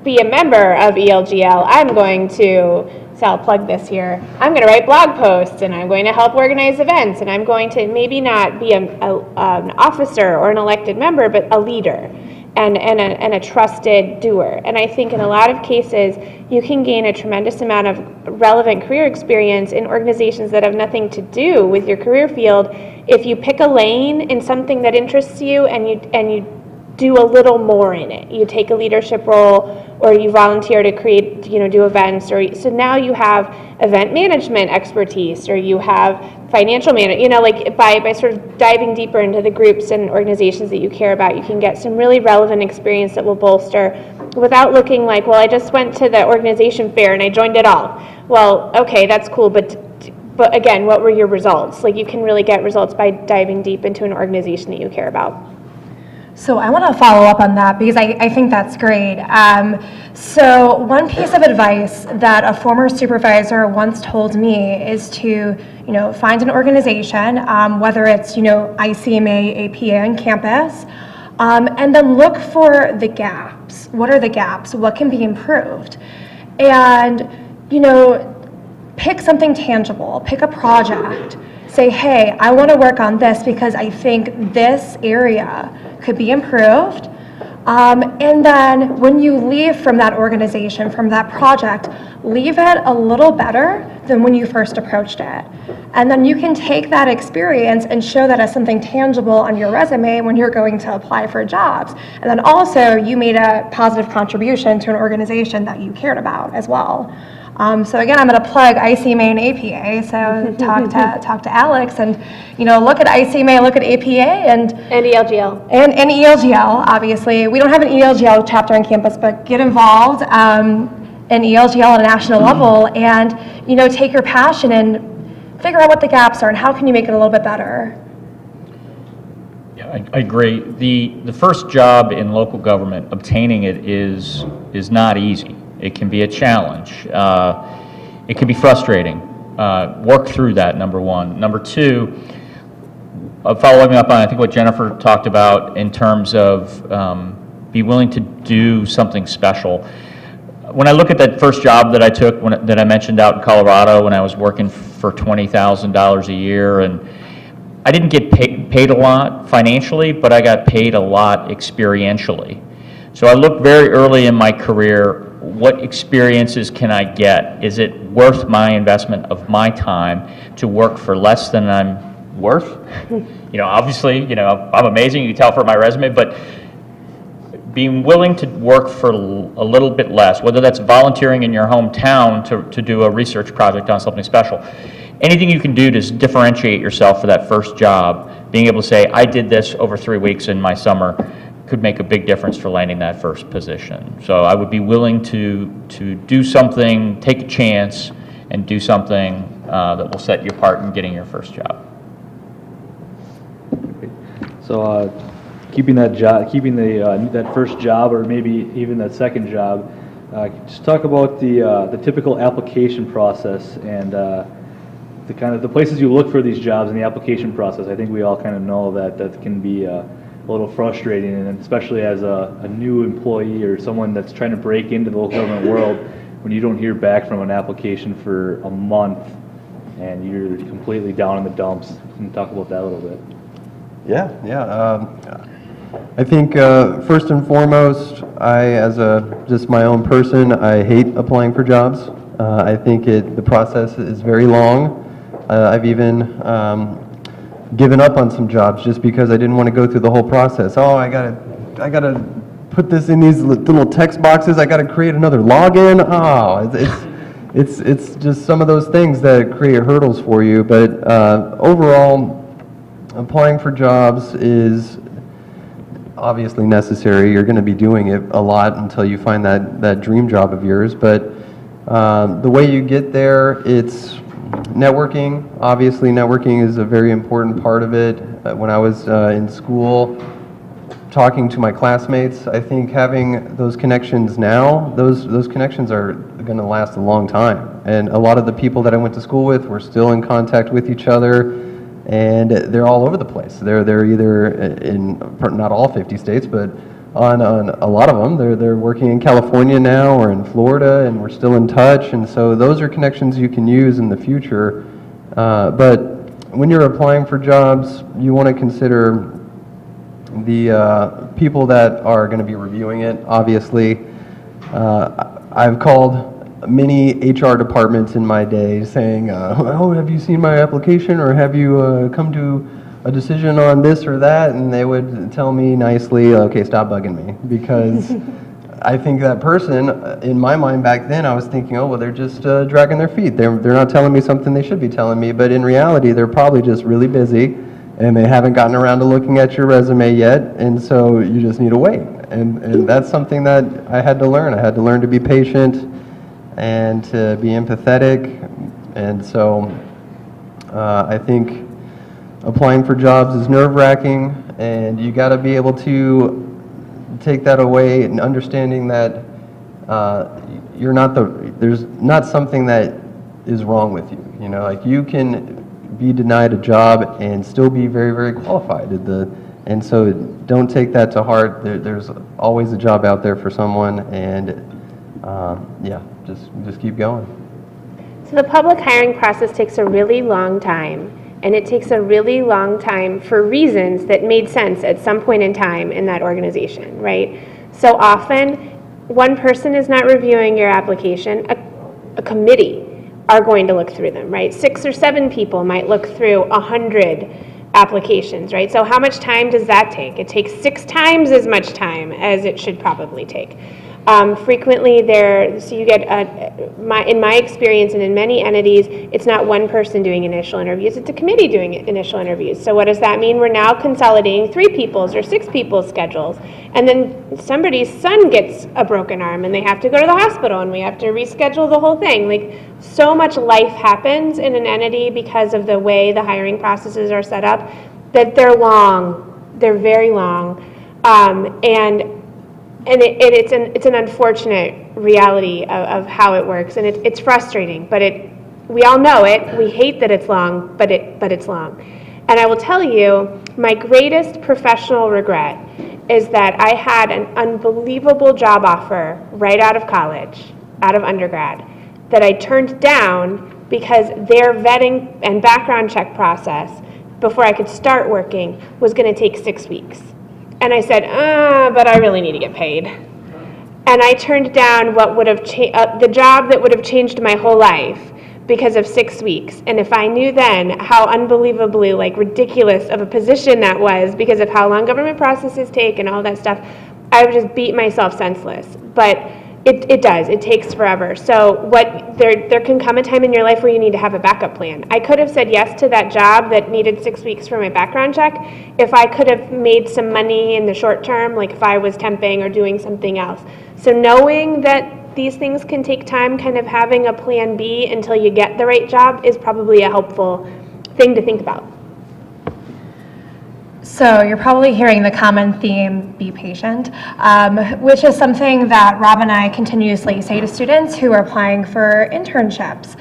be a member of ELGL, I'm going to, so I'll plug this here, I'm going to write blog posts, and I'm going to help organize events, and I'm going to maybe not be an officer or an elected member, but a leader and a trusted doer. And I think in a lot of cases, you can gain a tremendous amount of relevant career experience in organizations that have nothing to do with your career field if you pick a lane in something that interests you and you do a little more in it. You take a leadership role, or you volunteer to create, do events, so now you have event management expertise, or you have financial management, like by sort of diving deeper into the groups and organizations that you care about, you can get some really relevant experience that will bolster without looking like, well, I just went to the organization fair and I joined it all. Well, okay, that's cool, but again, what were your results? Like, you can really get results by diving deep into an organization that you care about. So I want to follow up on that because I think that's great. So one piece of advice that a former supervisor once told me is to, find an organization, whether it's, ICMA, APA on campus, and then look for the gaps. What are the gaps? What can be improved? And, pick something tangible, pick a project. Say, hey, I want to work on this because I think this area could be improved. And then when you leave from that organization, from that project, leave it a little better than when you first approached it. And then you can take that experience and show that as something tangible on your resume when you're going to apply for jobs. And then also you made a positive contribution to an organization that you cared about as well. So again, I'm going to plug ICMA and APA. So talk to Alex, and look at ICMA, look at APA, and ELGL. And ELGL. Obviously, we don't have an ELGL chapter on campus, but get involved in ELGL at a national level, and take your passion and figure out what the gaps are and how can you make it a little bit better. Yeah, I agree. The first job in local government, obtaining it is not easy. It can be a challenge. It can be frustrating. Work through that, number one. Number two, following up on, I think, what Jennifer talked about in terms of be willing to do something special. When I look at that first job that I took, that I mentioned out in Colorado, when I was working for $20,000 a year, and I didn't get paid a lot financially, but I got paid a lot experientially. So I looked very early in my career, what experiences can I get? Is it worth my investment of my time to work for less than I'm worth? Obviously, I'm amazing, you can tell from my resume, but being willing to work for a little bit less, whether that's volunteering in your hometown to do a research project on something special, anything you can do to differentiate yourself for that first job, being able to say, I did this over 3 weeks in my summer, could make a big difference for landing that first position. So I would be willing to do something, take a chance, and do something that will set you apart in getting your first job. So keeping that job, keeping that first job, or maybe even that second job, Just talk about the typical application process and the places you look for these jobs in the application process. I think we all kind of know that can be a little frustrating, and especially as a new employee or someone that's trying to break into the local government world, when you don't hear back from an application for a month and you're completely down in the dumps. Can you talk about that a little bit? Yeah. I think first and foremost, just my own person, I hate applying for jobs. I think the process is very long. I've even given up on some jobs just because I didn't want to go through the whole process. Oh, I gotta put this in these little text boxes. I gotta create another login. Oh, it's just some of those things that create hurdles for you. But overall, applying for jobs is obviously necessary. You're going to be doing it a lot until you find that dream job of yours. But the way you get there, it's networking. Obviously, networking is a very important part of it. When I was in school, talking to my classmates, I think having those connections now, those connections are going to last a long time. And a lot of the people that I went to school with were still in contact with each other, and they're all over the place. They're either in, not all 50 states, but on a lot of them. They're working in California now or in Florida, and we're still in touch. And so those are connections you can use in the future. But when you're applying for jobs, you want to consider the people that are going to be reviewing it. Obviously, I've called many HR departments in my day saying, oh, have you seen my application, or have you come to a decision on this or that? And they would tell me nicely, okay, stop bugging me, because I think that person, in my mind back then, I was thinking, oh, well, they're just dragging their feet. They're not telling me something they should be telling me, but in reality, they're probably just really busy, and they haven't gotten around to looking at your resume yet, and so you just need to wait. And that's something that I had to learn. I had to learn to be patient and to be empathetic. And so I think applying for jobs is nerve-wracking, and you got to be able to take that away and understanding that there's not something that is wrong with you. You know, like you can be denied a job and still be very, very qualified. And so don't take that to heart. There's always a job out there for someone, and just keep going. So the public hiring process takes a really long time, and it takes a really long time for reasons that made sense at some point in time in that organization, right? So often, one person is not reviewing your application, a committee are going to look through them, right? 6 or 7 people might look through 100 applications, right? So how much time does that take? It takes 6 times as much time as it should probably take. Frequently so you get, in my experience and in many entities, it's not one person doing initial interviews, it's a committee doing initial interviews. So what does that mean? We're now consolidating 3 people's or 6 people's schedules. And then somebody's son gets a broken arm and they have to go to the hospital and we have to reschedule the whole thing. Like, so much life happens in an entity because of the way the hiring processes are set up that they're long. They're very long. And it's an unfortunate reality of how it works, and it's frustrating. But we all know it. We hate that it's long, but it's long. And I will tell you, my greatest professional regret is that I had an unbelievable job offer right out of college, out of undergrad, that I turned down because their vetting and background check process before I could start working was going to take 6 weeks. And I said, but I really need to get paid. And I turned down what would have the job that would have changed my whole life because of 6 weeks. And if I knew then how unbelievably ridiculous of a position that was because of how long government processes take and all that stuff, I would just beat myself senseless. But it does. It takes forever. So there can come a time in your life where you need to have a backup plan. I could have said yes to that job that needed 6 weeks for my background check if I could have made some money in the short term, like if I was temping or doing something else. So knowing that these things can take time, kind of having a plan B until you get the right job is probably a helpful thing to think about. So you're probably hearing the common theme, be patient, which is something that Rob and I continuously say to students who are applying for internships.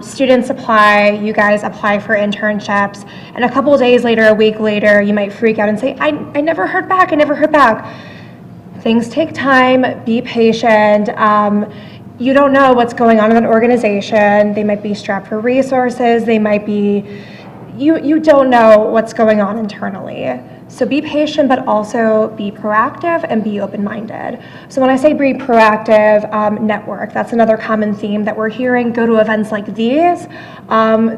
Students apply, you guys apply for internships, and a couple of days later, a week later, you might freak out and say, I never heard back, I never heard back. Things take time, be patient. You don't know what's going on in an organization. They might be strapped for resources, they might be, you don't know what's going on internally. So be patient, but also be proactive and be open-minded. So when I say be proactive, network, that's another common theme that we're hearing. Go to events like these.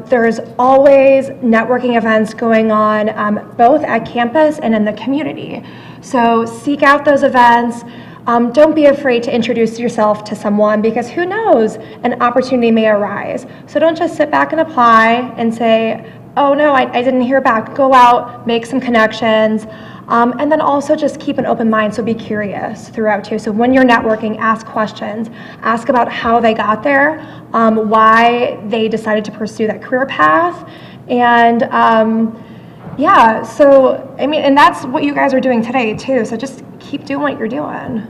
There's always networking events going on, both at campus and in the community. So seek out those events. Don't be afraid to introduce yourself to someone, because who knows, an opportunity may arise. So don't just sit back and apply and say, oh no, I didn't hear back. Go out, make some connections, and then also just keep an open mind, so be curious throughout too. So when you're networking, ask questions. Ask about how they got there, why they decided to pursue that career path, and yeah, so, I mean, and that's what you guys are doing today too, so just keep doing what you're doing.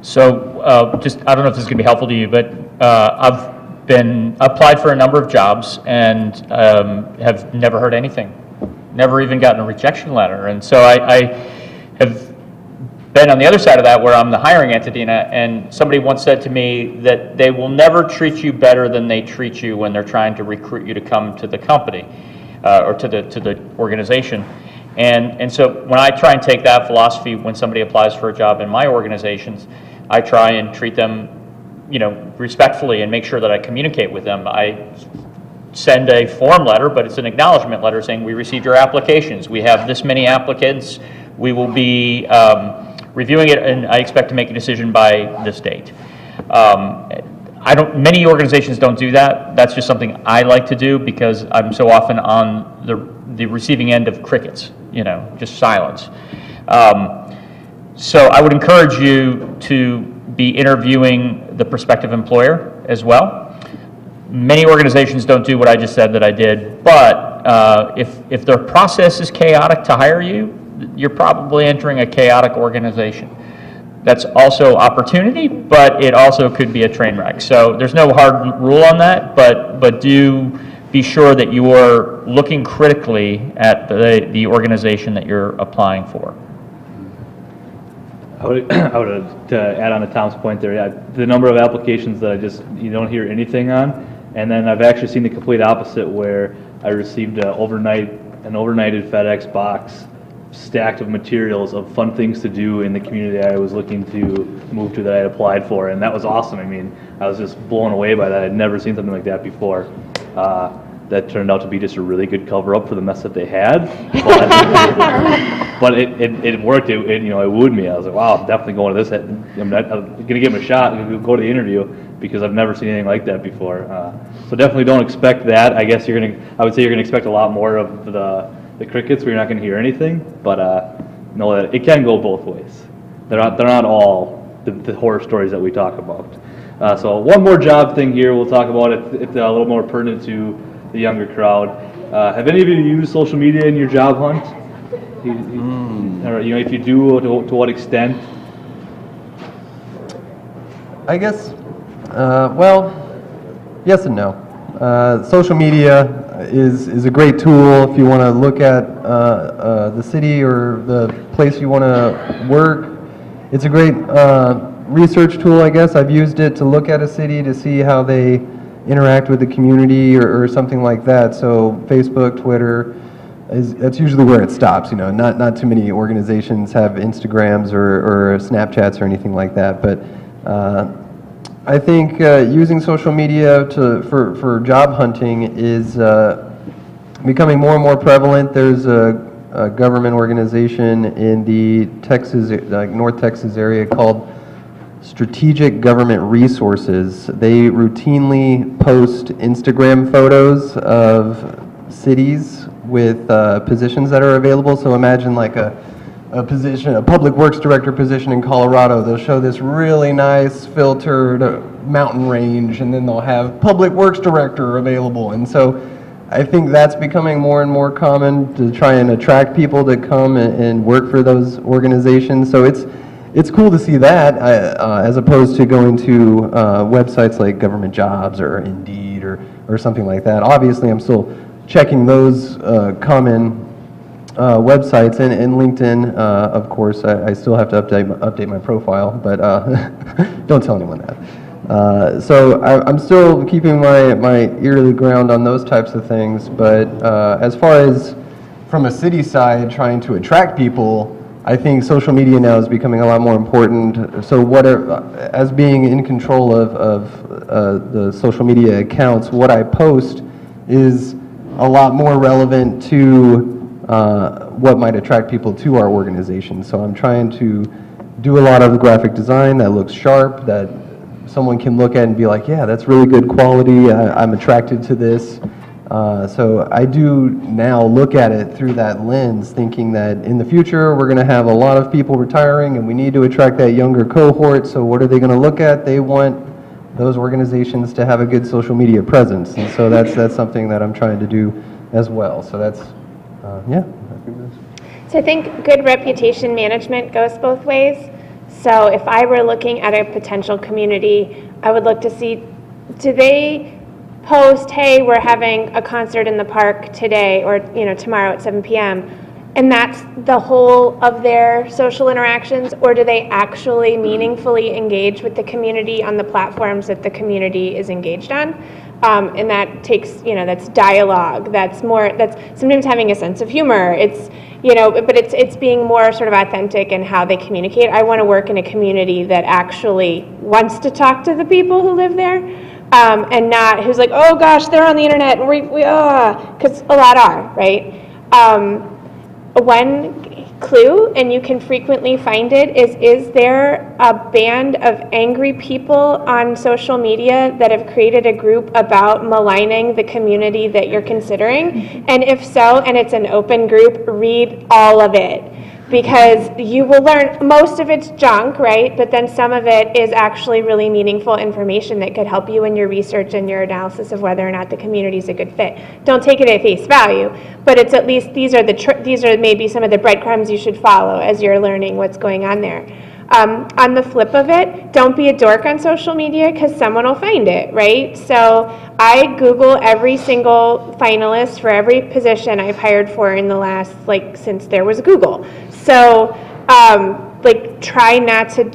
So I don't know if this is going to be helpful to you, but I've been applied for a number of jobs and have never heard anything, never even gotten a rejection letter. And so I have been on the other side of that, where I'm the hiring entity, and somebody once said to me that they will never treat you better than they treat you when they're trying to recruit you to come to the company or to the organization. And so when I try and take that philosophy when somebody applies for a job in my organizations, I try and treat them, respectfully, and make sure that I communicate with them. I send a form letter, but it's an acknowledgement letter saying, we received your applications. We have this many applicants. We will be reviewing it, and I expect to make a decision by this date. Many organizations don't do that. That's just something I like to do, because I'm so often on the receiving end of crickets, just silence. So I would encourage you to be interviewing the prospective employer as well. Many organizations don't do what I just said that I did, but if their process is chaotic to hire you, you're probably entering a chaotic organization. That's also opportunity, but it also could be a train wreck. So there's no hard rule on that, but do be sure that you are looking critically at the organization that you're applying for. I would to add on to Tom's point there, yeah, the number of applications that you don't hear anything on, and then I've actually seen the complete opposite, where I received an overnighted FedEx box stacked of materials of fun things to do in the community I was looking to move to, that I had applied for, and that was awesome. I mean, I was just blown away by that. I'd never seen something like that before. That turned out to be just a really good cover-up for the mess that they had, but it worked. It wooed me. I was like, wow, I'm definitely going to this. I'm going to give it a shot and go to the interview, because I've never seen anything like that before. So definitely don't expect that. I guess I would say you're going to expect a lot more of the crickets, where you're not going to hear anything, but know that it can go both ways. They're not all the horror stories that we talk about. So one more job thing here we'll talk about. It's a little more pertinent to the younger crowd. Have any of you used social media in your job hunt? Or, if you do, to what extent? I guess, yes and no. Social media is a great tool if you want to look at the city or the place you want to work. It's a great research tool, I guess. I've used it to look at a city to see how they interact with the community or something like that. So Facebook, Twitter, that's usually where it stops. Not too many organizations have Instagrams or Snapchats or anything like that. But I think using social media for job hunting is becoming more and more prevalent. There's a government organization in the North Texas area called Strategic Government Resources. They routinely post Instagram photos of cities with positions that are available. So imagine like a public works director position in Colorado. They'll show this really nice filtered mountain range, and then they'll have public works director available. And so I think that's becoming more and more common to try and attract people to come and work for those organizations. So it's cool to see that as opposed to going to websites like Government Jobs or Indeed or something like that. Obviously, I'm still checking those common websites, and LinkedIn, of course, I still have to update my profile, but don't tell anyone that. So I'm still keeping my ear to the ground on those types of things, but as far as from a city side trying to attract people, I think social media now is becoming a lot more important. So as being in control of the social media accounts, what I post is a lot more relevant to what might attract people to our organization. So I'm trying to do a lot of graphic design that looks sharp, that someone can look at and be like, yeah, that's really good quality, I'm attracted to this. So I do now look at it through that lens, thinking that in the future we're going to have a lot of people retiring and we need to attract that younger cohort. So what are they going to look at? They want those organizations to have a good social media presence. And so that's something that I'm trying to do as well. So that's, yeah. So I think good reputation management goes both ways. So if I were looking at a potential community, I would look to see, do they post, hey, we're having a concert in the park today or tomorrow at 7 p.m. and that's the whole of their social interactions, or do they actually meaningfully engage with the community on the platforms that the community is engaged on? And that takes, that's dialogue, that's sometimes having a sense of humor. It's, but it's being more sort of authentic in how they communicate. I want to work in a community that actually wants to talk to the people who live there, and not who's like, oh gosh, they're on the internet, and because a lot are, right? One clue, and you can frequently find it, is there a band of angry people on social media that have created a group about maligning the community that you're considering? And if so, and it's an open group, read all of it. Because you will learn, most of it's junk, right? But then some of it is actually really meaningful information that could help you in your research and your analysis of whether or not the community is a good fit. Don't take it at face value, but it's at least these are maybe some of the breadcrumbs you should follow as you're learning what's going on there. On the flip of it, don't be a dork on social media because someone will find it, right? So I Google every single finalist for every position I've hired for in the last, since there was Google. So, try not to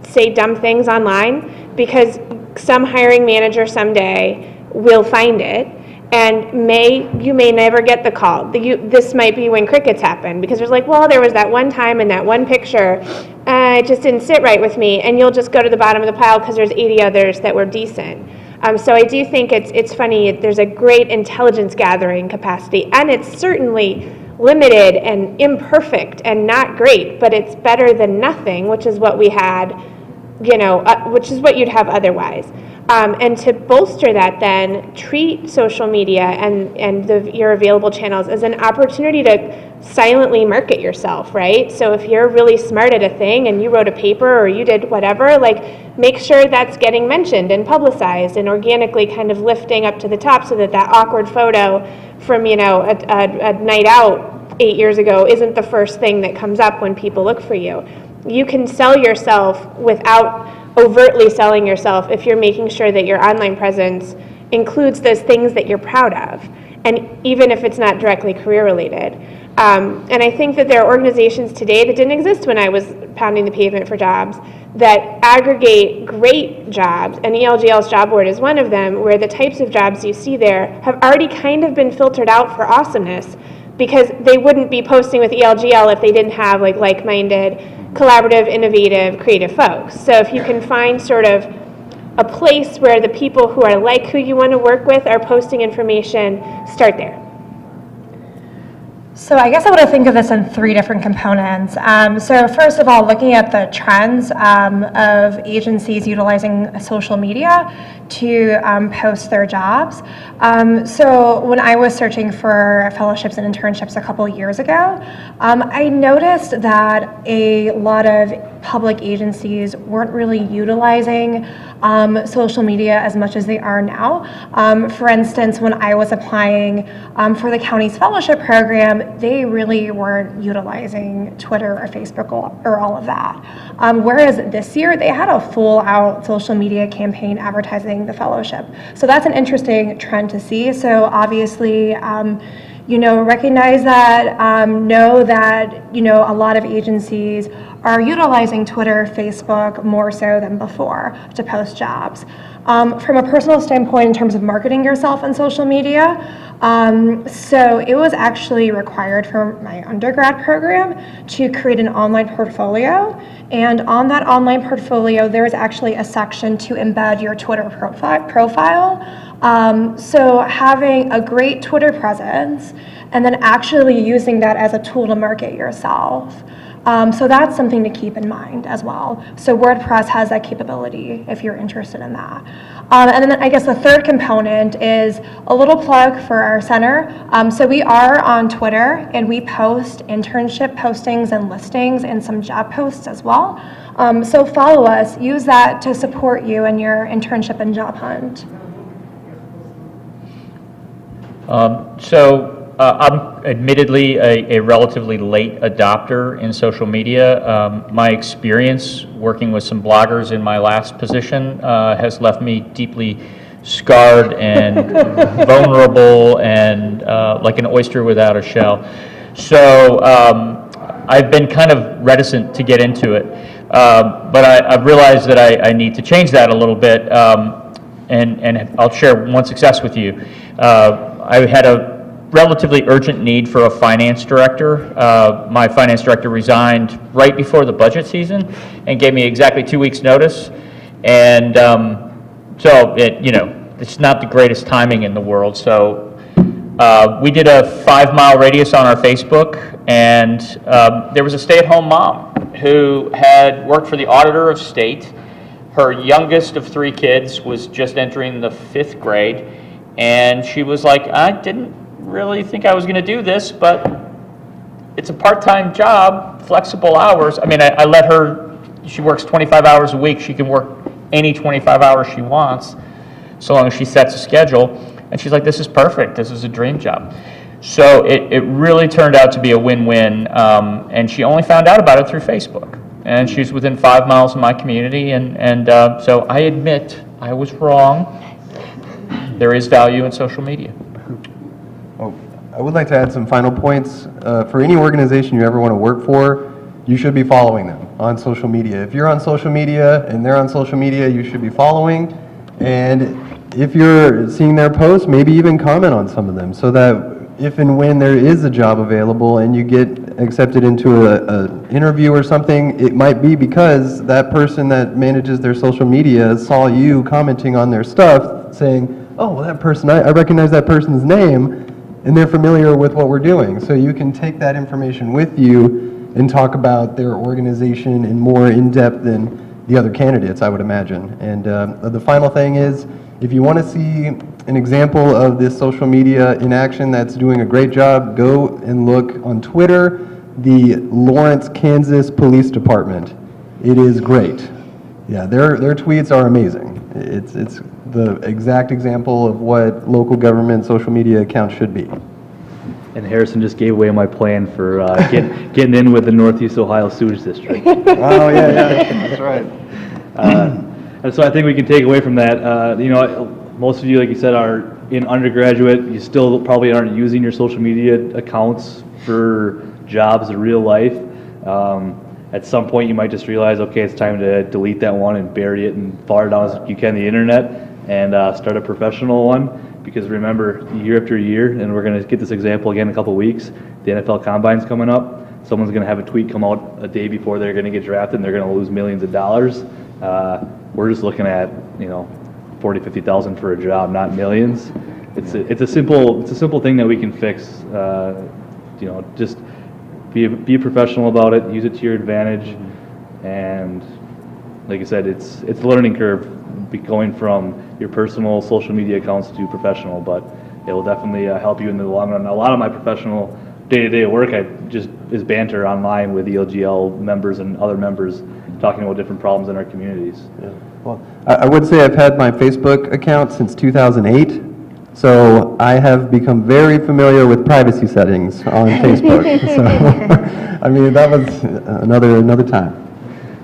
say dumb things online because some hiring manager someday will find it. And you may never get the call. This might be when crickets happen because there's there was that one time and that one picture, it just didn't sit right with me, and you'll just go to the bottom of the pile because there's 80 others that were decent. So I do think it's funny. There's a great intelligence gathering capacity, and it's certainly limited and imperfect and not great, but it's better than nothing, which is what we had, which is what you'd have otherwise. And to bolster that, then treat social media and your available channels as an opportunity to silently market yourself, right? So if you're really smart at a thing and you wrote a paper or you did whatever, make sure that's getting mentioned and publicized and organically kind of lifting up to the top so that awkward photo from, a night out 8 years ago isn't the first thing that comes up when people look for you. You can sell yourself without overtly selling yourself if you're making sure that your online presence includes those things that you're proud of, and even if it's not directly career related. And I think that there are organizations today that didn't exist when I was pounding the pavement for jobs that aggregate great jobs, and ELGL's job board is one of them, where the types of jobs you see there have already kind of been filtered out for awesomeness because they wouldn't be posting with ELGL if they didn't have like-minded, collaborative, innovative, creative folks. So if you can find sort of a place where the people who are like who you want to work with are posting information, start there. So I guess I want to think of this in 3 different components. So first of all, looking at the trends of agencies utilizing social media to post their jobs. So when I was searching for fellowships and internships a couple years ago, I noticed that a lot of public agencies weren't really utilizing social media as much as they are now. For instance, when I was applying for the county's fellowship program, they really weren't utilizing Twitter or Facebook or all of that. Whereas this year, they had a full-out social media campaign advertising the fellowship. So that's an interesting trend to see. So obviously, recognize that, know that, a lot of agencies are utilizing Twitter, Facebook more so than before to post jobs. From a personal standpoint, in terms of marketing yourself on social media, so it was actually required for my undergrad program to create an online portfolio. And on that online portfolio, there is actually a section to embed your Twitter profile. So having a great Twitter presence and then actually using that as a tool to market yourself. So that's something to keep in mind as well. So WordPress has that capability if you're interested in that. And then I guess the third component is a little plug for our center. So we are on Twitter and we post internship postings and listings and some job posts as well. So follow us, use that to support you in your internship and job hunt. I'm admittedly a relatively late adopter in social media. My experience working with some bloggers in my last position has left me deeply scarred and vulnerable and like an oyster without a shell. So I've been kind of reticent to get into it. But I've realized that I need to change that a little bit, and I'll share one success with you. I had a relatively urgent need for a finance director. My finance director resigned right before the budget season and gave me exactly 2 weeks' notice. And so it's not the greatest timing in the world. So we did a 5-mile radius on our Facebook, and there was a stay-at-home mom who had worked for the auditor of state. Her youngest of 3 kids was just entering the 5th grade, and she was like, I didn't really think I was going to do this, but it's a part-time job, flexible hours. I mean, I let her, she works 25 hours a week. She can work any 25 hours she wants, so long as she sets a schedule. And she's like, this is perfect. This is a dream job. So it really turned out to be a win-win, and she only found out about it through Facebook. And she's within 5 miles of my community, and so I admit I was wrong. There is value in social media. Oh, I would like to add some final points. For any organization you ever want to work for, you should be following them on social media. If you're on social media and they're on social media, you should be following. And if you're seeing their posts, maybe even comment on some of them, so that if and when there is a job available and you get accepted into an interview or something, it might be because that person that manages their social media saw you commenting on their stuff, saying, oh, well, that person, I recognize that person's name, and they're familiar with what we're doing. So you can take that information with you and talk about their organization in more in-depth than the other candidates, I would imagine. And the final thing is, if you want to see an example of this social media in action that's doing a great job, go and look on Twitter, the Lawrence, Kansas Police Department. It is great. Yeah, their tweets are amazing. It's the exact example of what local government social media accounts should be. And Harrison just gave away my plan for getting in with the Northeast Ohio Sewage District. Oh, yeah, that's right. And so I think we can take away from that, most of you, like you said, are in undergraduate. You still probably aren't using your social media accounts for jobs in real life. At some point, you might just realize, okay, it's time to delete that one and bury it and far down as you can the internet and start a professional one. Because remember, year after year, and we're going to get this example again in a couple of weeks, the NFL Combine's coming up. Someone's going to have a tweet come out a day before they're going to get drafted, and they're going to lose millions of dollars. We're just looking at, 40, 50,000 for a job, not millions. It's a simple thing that we can fix. Just be a professional about it, use it to your advantage, and like I said, it's a learning curve going from your personal social media accounts to professional, but it will definitely help you in the long run. A lot of my professional day-to-day work is banter online with ELGL members and other members talking about different problems in our communities. Well, I would say I've had my Facebook account since 2008, so I have become very familiar with privacy settings on Facebook. So, I mean, that was another time.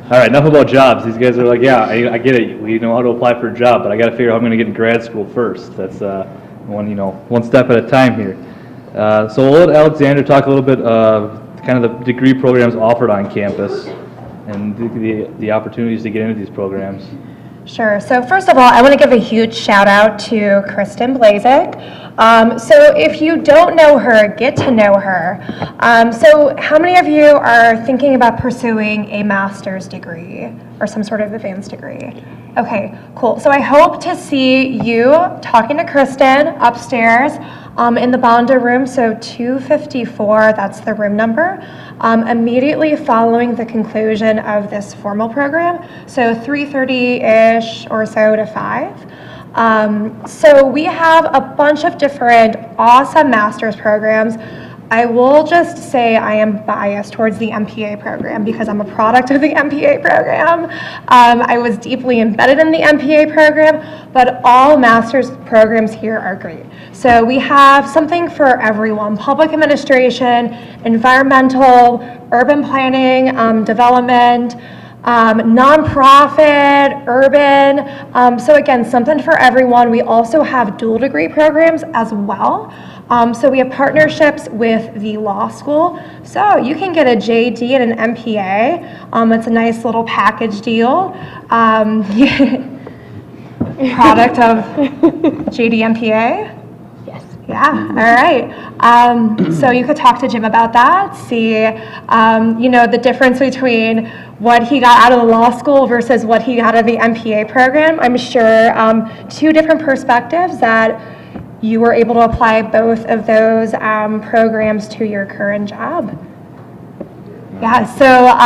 All right, enough about jobs. These guys are like, yeah, I get it. We know how to apply for a job, but I got to figure out how I'm going to get in grad school first. That's one step at a time here. So we'll let Alexander talk a little bit kind of the degree programs offered on campus and the opportunities to get into these programs. Sure. So first of all, I want to give a huge shout out to Kristen Blazek. So if you don't know her, get to know her. So how many of you are thinking about pursuing a master's degree or some sort of advanced degree? Okay, cool. So I hope to see you talking to Kristen upstairs in the Bonda room, so 254, that's the room number, immediately following the conclusion of this formal program, so 3:30-ish or so to 5. So we have a bunch of different awesome master's programs. I will just say I am biased towards the MPA program because I'm a product of the MPA program. I was deeply embedded in the MPA program, but all master's programs here are great. So we have something for everyone: public administration, environmental, urban planning, development, nonprofit, urban. So again, something for everyone. We also have dual degree programs as well. So we have partnerships with the law school. So you can get a JD and an MPA. It's a nice little package deal. Product of JD MPA? Yes. Yeah, all right. So you could talk to Jim about that, see, the difference between what he got out of the law school versus what he got out of the MPA program. I'm sure two different perspectives that you were able to apply both of those programs to your current job. Yeah, so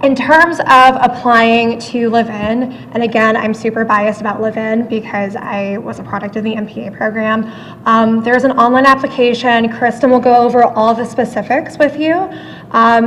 in terms of applying to live-in, and again, I'm super biased about live-in because I was a product of the MPA program. There's an online application. Kristen will go over all the specifics with you.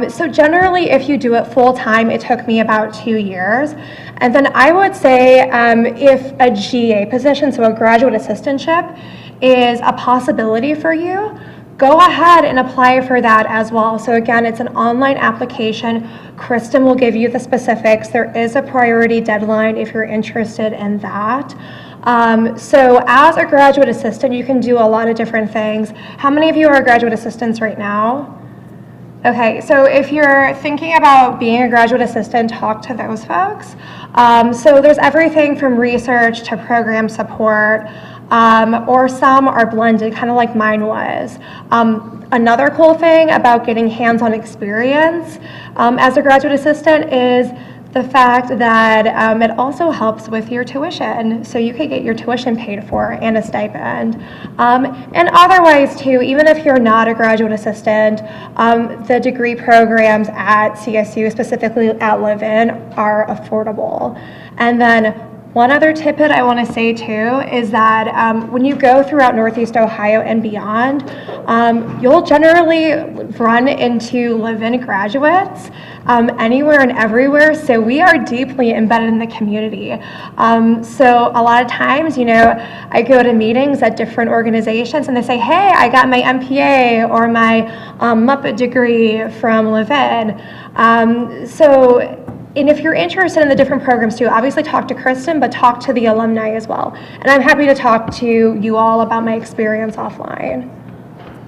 So generally, if you do it full-time, it took me about 2 years. And then I would say if a GA position, so a graduate assistantship, is a possibility for you, go ahead and apply for that as well. So again, it's an online application. Kristen will give you the specifics. There is a priority deadline if you're interested in that. So as a graduate assistant, you can do a lot of different things. How many of you are graduate assistants right now? Okay, so if you're thinking about being a graduate assistant, talk to those folks. So there's everything from research to program support, or some are blended, kind of like mine was. Another cool thing about getting hands-on experience as a graduate assistant is the fact that it also helps with your tuition. So you could get your tuition paid for and a stipend. And otherwise too, even if you're not a graduate assistant, the degree programs at CSU, specifically at Live-In, are affordable. And then one other tidbit I want to say too is that when you go throughout Northeast Ohio and beyond, you'll generally run into live-in graduates anywhere and everywhere. So we are deeply embedded in the community. So a lot of times, I go to meetings at different organizations and they say, hey, I got my MPA or my Muppet degree from Live-In. And if you're interested in the different programs too, obviously talk to Kristen, but talk to the alumni as well. And I'm happy to talk to you all about my experience offline.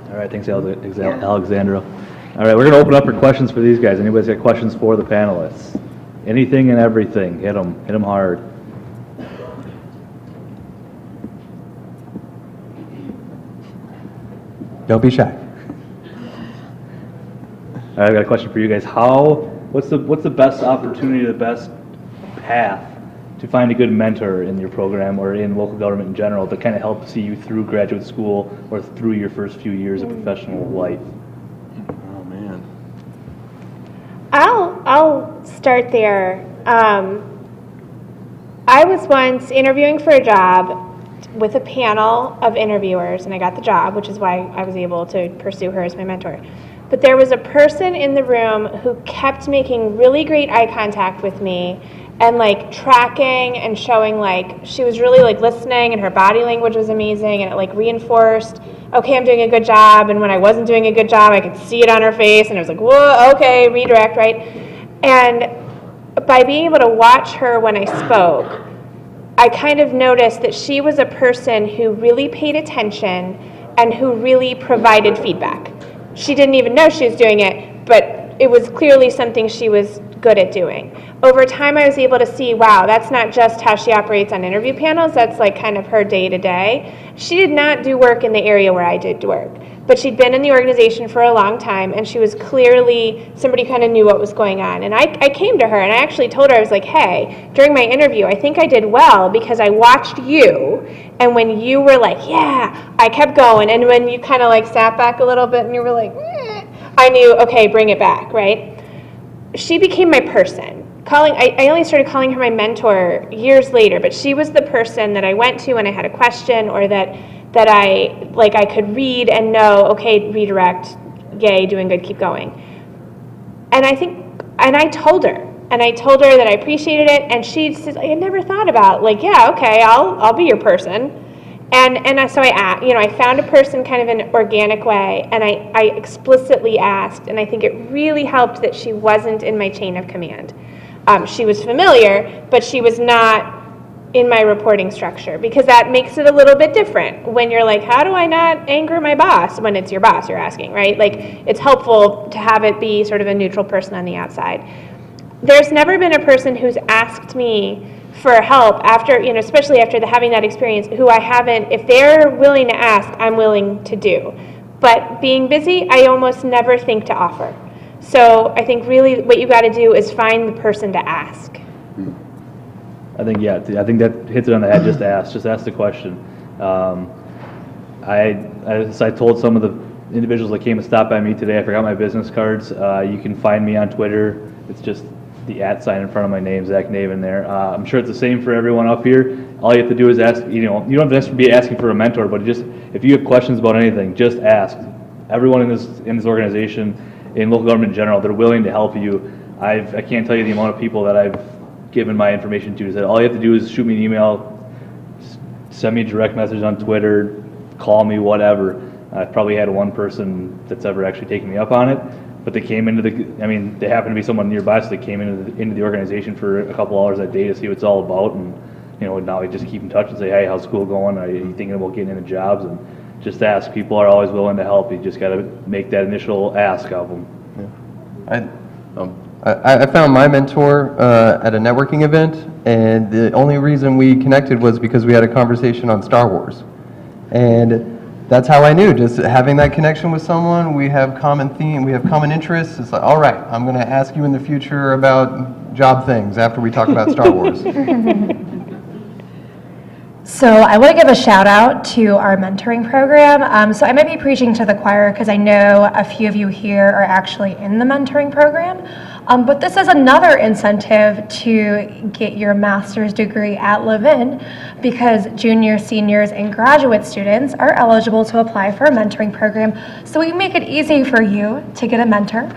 All right, thanks, Alexandra. All right, we're going to open up for questions for these guys. Anybody's got questions for the panelists? Anything and everything. Hit them hard. Don't be shy. All right, I've got a question for you guys. What's the best opportunity, the best path to find a good mentor in your program or in local government in general to kind of help see you through graduate school or through your first few years of professional life? Oh, man. I'll start there. I was once interviewing for a job with a panel of interviewers, and I got the job, which is why I was able to pursue her as my mentor. But there was a person in the room who kept making really great eye contact with me and like tracking and showing like she was really like listening, and her body language was amazing, and it like reinforced, okay, I'm doing a good job. And when I wasn't doing a good job, I could see it on her face, and I was like, whoa, okay, redirect, right? And by being able to watch her when I spoke, I kind of noticed that she was a person who really paid attention and who really provided feedback. She didn't even know she was doing it, but it was clearly something she was good at doing. Over time, I was able to see, wow, that's not just how she operates on interview panels, that's like kind of her day-to-day. She did not do work in the area where I did work, but she'd been in the organization for a long time, and she was clearly somebody who kind of knew what was going on. And I came to her, and I actually told her, I was like, hey, during my interview, I think I did well because I watched you, and when you were like, yeah, I kept going, and when you kind of like sat back a little bit and you were like, I knew, okay, bring it back, right? She became my person. I only started calling her my mentor years later, but she was the person that I went to when I had a question, or that I could read and know, okay, redirect, yay, doing good, keep going. And I told her that I appreciated it, and she says, I had never thought about, like, yeah, okay, I'll be your person. So I found a person kind of in an organic way, and I explicitly asked, and I think it really helped that she wasn't in my chain of command. She was familiar, but she was not in my reporting structure, because that makes it a little bit different when you're like, how do I not anger my boss when it's your boss you're asking, right? Like, it's helpful to have it be sort of a neutral person on the outside. There's never been a person who's asked me for help after, especially after having that experience, who I haven't, if they're willing to ask, I'm willing to do. But being busy, I almost never think to offer. So I think really what you got to do is find the person to ask. I think that hits it on the head. Just ask the question. I told some of the individuals that came and stopped by me today, I forgot my business cards. You can find me on Twitter. It's just the @ sign in front of my name, Zach Navin there. I'm sure it's the same for everyone up here. All you have to do is ask, you don't have to be asking for a mentor, but just, if you have questions about anything, just ask. Everyone in this organization, in local government in general, they're willing to help you. I can't tell you the amount of people that I've given my information to. That all you have to do is shoot me an email, send me a direct message on Twitter, call me, whatever. I've probably had one person that's ever actually taken me up on it, but they came into they happened to be someone nearby, so they came into the organization for a couple hours that day to see what it's all about, and now we just keep in touch and say, hey, how's school going? Are you thinking about getting into jobs? And just ask. People are always willing to help. You just got to make that initial ask of them. Yeah. I found my mentor at a networking event, and the only reason we connected was because we had a conversation on Star Wars. And that's how I knew, just having that connection with someone, we have common theme, we have common interests. It's like, all right, I'm going to ask you in the future about job things after we talk about Star Wars. So I want to give a shout out to our mentoring program. So I might be preaching to the choir because I know a few of you here are actually in the mentoring program. But this is another incentive to get your master's degree at Levin, because juniors, seniors, and graduate students are eligible to apply for a mentoring program. So we make it easy for you to get a mentor.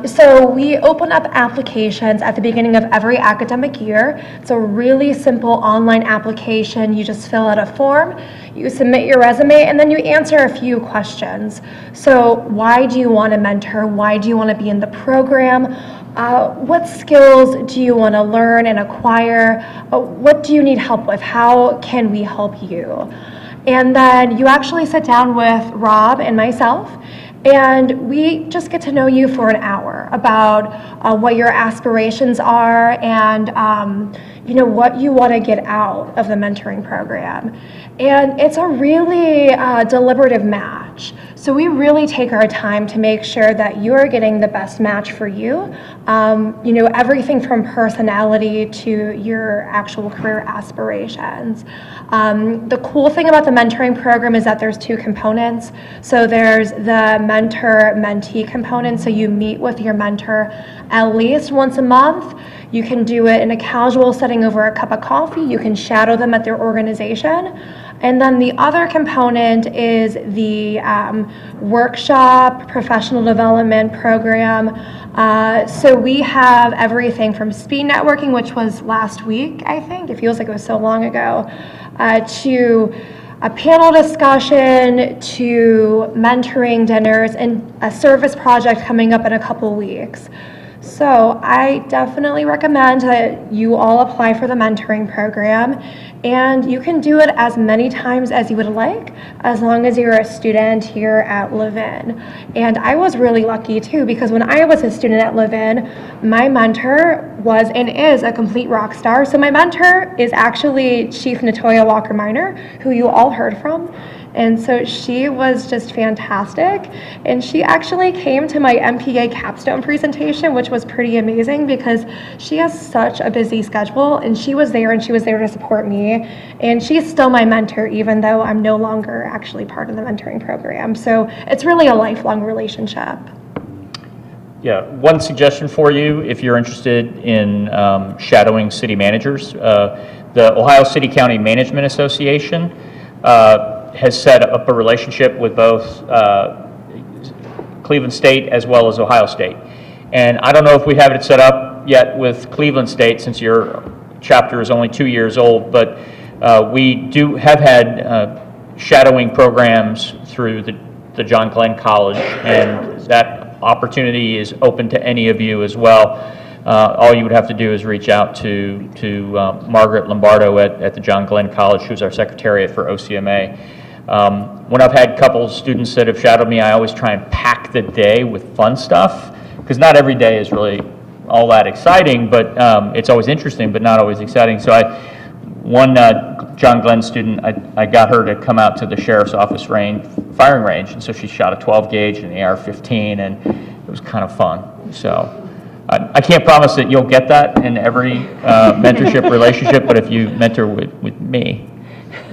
So we open up applications at the beginning of every academic year. It's a really simple online application. You just fill out a form, you submit your resume, and then you answer a few questions. So why do you want a mentor? Why do you want to be in the program? What skills do you want to learn and acquire? What do you need help with? How can we help you? And then you actually sit down with Rob and myself, and we just get to know you for an hour about what your aspirations are and what you want to get out of the mentoring program. And it's a really deliberative match. So we really take our time to make sure that you're getting the best match for you. Everything from personality to your actual career aspirations. The cool thing about the mentoring program is that there's two components. So there's the mentor-mentee component. So you meet with your mentor at least once a month. You can do it in a casual setting over a cup of coffee. You can shadow them at their organization. And then the other component is the workshop professional development program. So we have everything from speed networking, which was last week, I think. It feels like it was so long ago, to a panel discussion, to mentoring dinners, and a service project coming up in a couple weeks. So I definitely recommend that you all apply for the mentoring program, and you can do it as many times as you would like, as long as you're a student here at Levin. And I was really lucky too, because when I was a student at Levin, my mentor was and is a complete rock star. So my mentor is actually Chief Natoya Walker-Minor, who you all heard from. And so she was just fantastic. And she actually came to my MPA capstone presentation, which was pretty amazing because she has such a busy schedule, and she was there to support me. And she's still my mentor, even though I'm no longer actually part of the mentoring program. So it's really a lifelong relationship. Yeah, one suggestion for you, if you're interested in shadowing city managers, the Ohio City County Management Association has set up a relationship with both Cleveland State as well as Ohio State. And I don't know if we have it set up yet with Cleveland State, since your chapter is only 2 years old, but we have had shadowing programs through the John Glenn College, and that opportunity is open to any of you as well. All you would have to do is reach out to Margaret Lombardo at the John Glenn College, who's our secretariat for OCMA. When I've had a couple students that have shadowed me, I always try and pack the day with fun stuff, because not every day is really all that exciting, but it's always interesting, but not always exciting. So one John Glenn student, I got her to come out to the sheriff's office firing range, and so she shot a 12 gauge and an AR-15, and it was kind of fun. So I can't promise that you'll get that in every mentorship relationship, but if you mentor with me,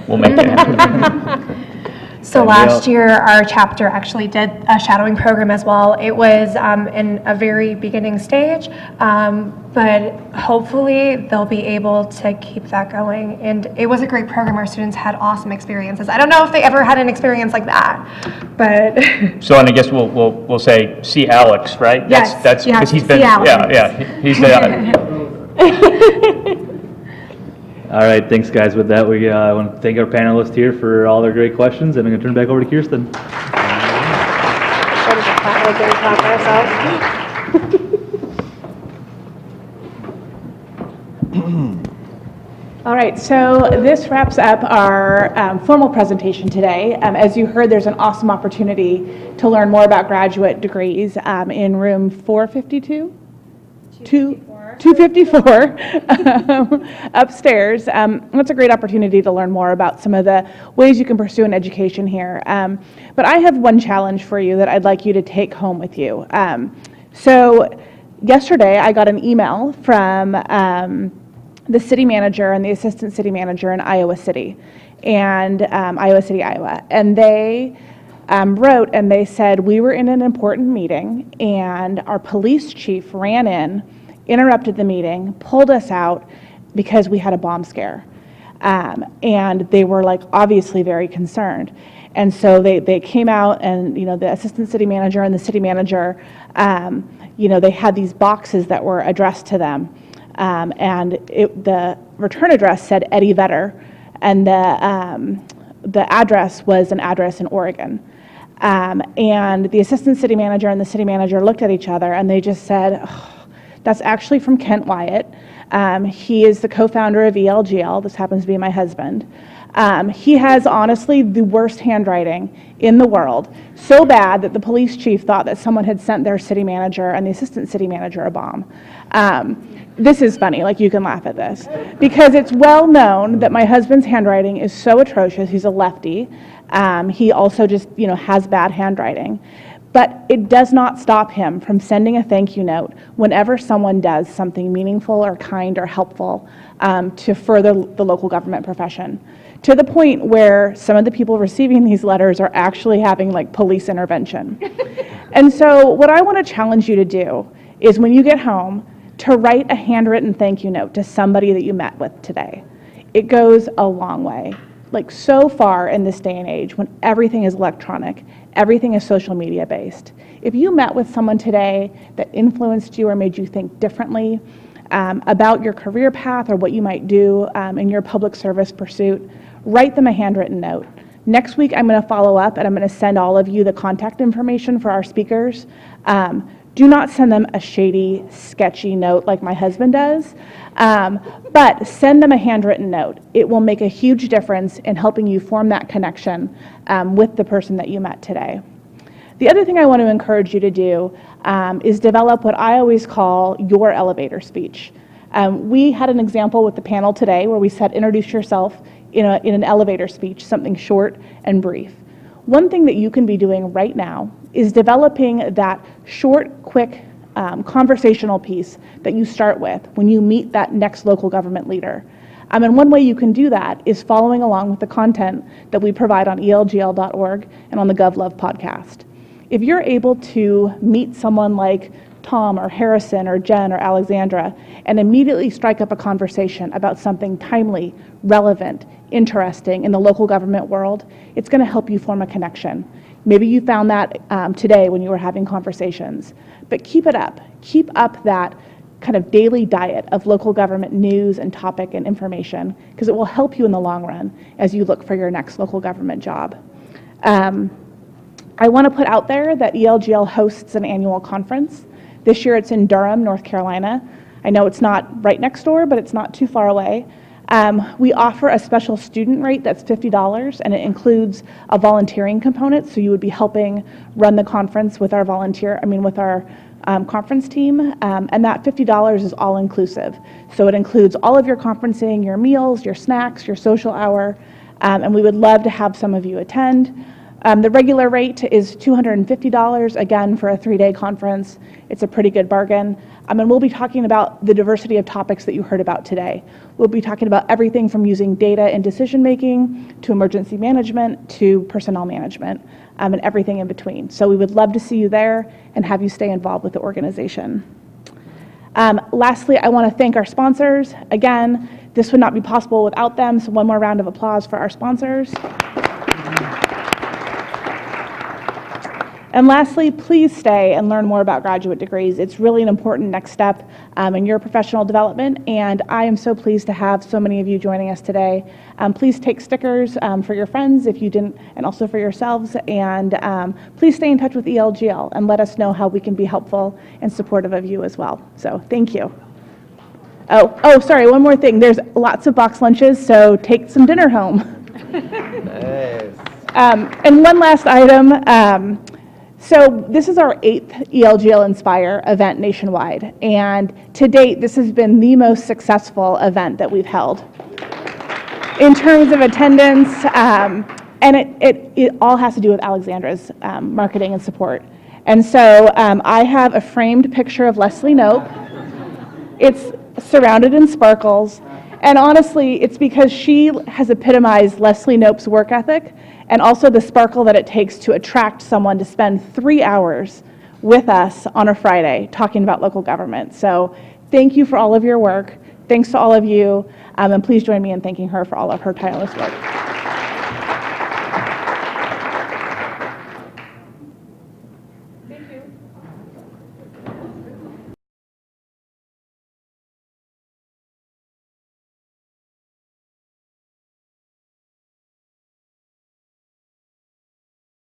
we'll make it happen. So last year, our chapter actually did a shadowing program as well. It was in a very beginning stage, but hopefully they'll be able to keep that going. And it was a great program. Our students had awesome experiences. I don't know if they ever had an experience like that, but. So, and I guess we'll say, see Alex, right? Yes, That's you have because he's to been, see Alex. he's the. All right, thanks, guys. With that, we want to thank our panelists here for all their great questions, and I'm going to turn it back over to Kirsten. All right, so this wraps up our formal presentation today. As you heard, there's an awesome opportunity to learn more about graduate degrees in room 452? 254 upstairs. That's a great opportunity to learn more about some of the ways you can pursue an education here. But I have one challenge for you that I'd like you to take home with you. So yesterday I got an email from the city manager and the assistant city manager in Iowa City, and Iowa City, Iowa. And they wrote and they said, we were in an important meeting and our police chief ran in, interrupted the meeting, pulled us out because we had a bomb scare. And they were like obviously very concerned. And so they came out, and the assistant city manager and the city manager, they had these boxes that were addressed to them. And the return address said Eddie Vedder, and the address was an address in Oregon. And the assistant city manager and the city manager looked at each other and they just said, oh, that's actually from Kent Wyatt. He is the co-founder of ELGL. This happens to be my husband. He has honestly the worst handwriting in the world, so bad that the police chief thought that someone had sent their city manager and the assistant city manager a bomb. This is funny, like you can laugh at this, because it's well known that my husband's handwriting is so atrocious. He's a lefty. He also just, has bad handwriting. But it does not stop him from sending a thank you note whenever someone does something meaningful or kind or helpful to further the local government profession, to the point where some of the people receiving these letters are actually having like police intervention. And so what I want to challenge you to do is when you get home to write a handwritten thank you note to somebody that you met with today. It goes a long way. like so far in this day and age when everything is electronic, everything is social media based. If you met with someone today that influenced you or made you think differently about your career path or what you might do in your public service pursuit, write them a handwritten note. Next week, I'm going to follow up and I'm going to send all of you the contact information for our speakers. Do not send them a shady, sketchy note like my husband does, but send them a handwritten note. It will make a huge difference in helping you form that connection with the person that you met today. The other thing I want to encourage you to do is develop what I always call your elevator speech. We had an example with the panel today where we said introduce yourself in an elevator speech, something short and brief. One thing that you can be doing right now is developing that short, quick conversational piece that you start with when you meet that next local government leader. And one way you can do that is following along with the content that we provide on elgl.org and on the GovLove podcast. If you're able to meet someone like Tom or Harrison or Jen or Alexandra and immediately strike up a conversation about something timely, relevant, interesting in the local government world, it's going to help you form a connection. Maybe you found that today when you were having conversations, but keep it up. Keep up that kind of daily diet of local government news and topic and information, because it will help you in the long run as you look for your next local government job. I want to put out there that ELGL hosts an annual conference. This year it's in Durham, North Carolina. I know it's not right next door, but it's not too far away. We offer a special student rate that's $50, and it includes a volunteering component, so you would be helping run the conference with our conference team, and that $50 is all inclusive. So it includes all of your conferencing, your meals, your snacks, your social hour, and we would love to have some of you attend. The regular rate is $250, again, for a 3-day conference. It's a pretty good bargain. And we'll be talking about the diversity of topics that you heard about today. We'll be talking about everything from using data in decision-making to emergency management to personnel management and everything in between. So we would love to see you there and have you stay involved with the organization. Lastly, I want to thank our sponsors. Again, this would not be possible without them, so one more round of applause for our sponsors. And lastly, please stay and learn more about graduate degrees. It's really an important next step in your professional development, and I am so pleased to have so many of you joining us today. Please take stickers for your friends if you didn't, and also for yourselves, and please stay in touch with ELGL and let us know how we can be helpful and supportive of you as well. So thank you. Oh, sorry, one more thing. There's lots of box lunches, so take some dinner home. Nice. And one last item. So this is our 8th ELGL Inspire event nationwide, and to date, this has been the most successful event that we've held in terms of attendance, and it all has to do with Alexandra's marketing and support. And so I have a framed picture of Leslie Knope. It's surrounded in sparkles, and honestly, it's because she has epitomized Leslie Knope's work ethic and also the sparkle that it takes to attract someone to spend 3 hours with us on a Friday talking about local government. So thank you for all of your work. Thanks to all of you, and please join me in thanking her for all of her tireless work. Thank you.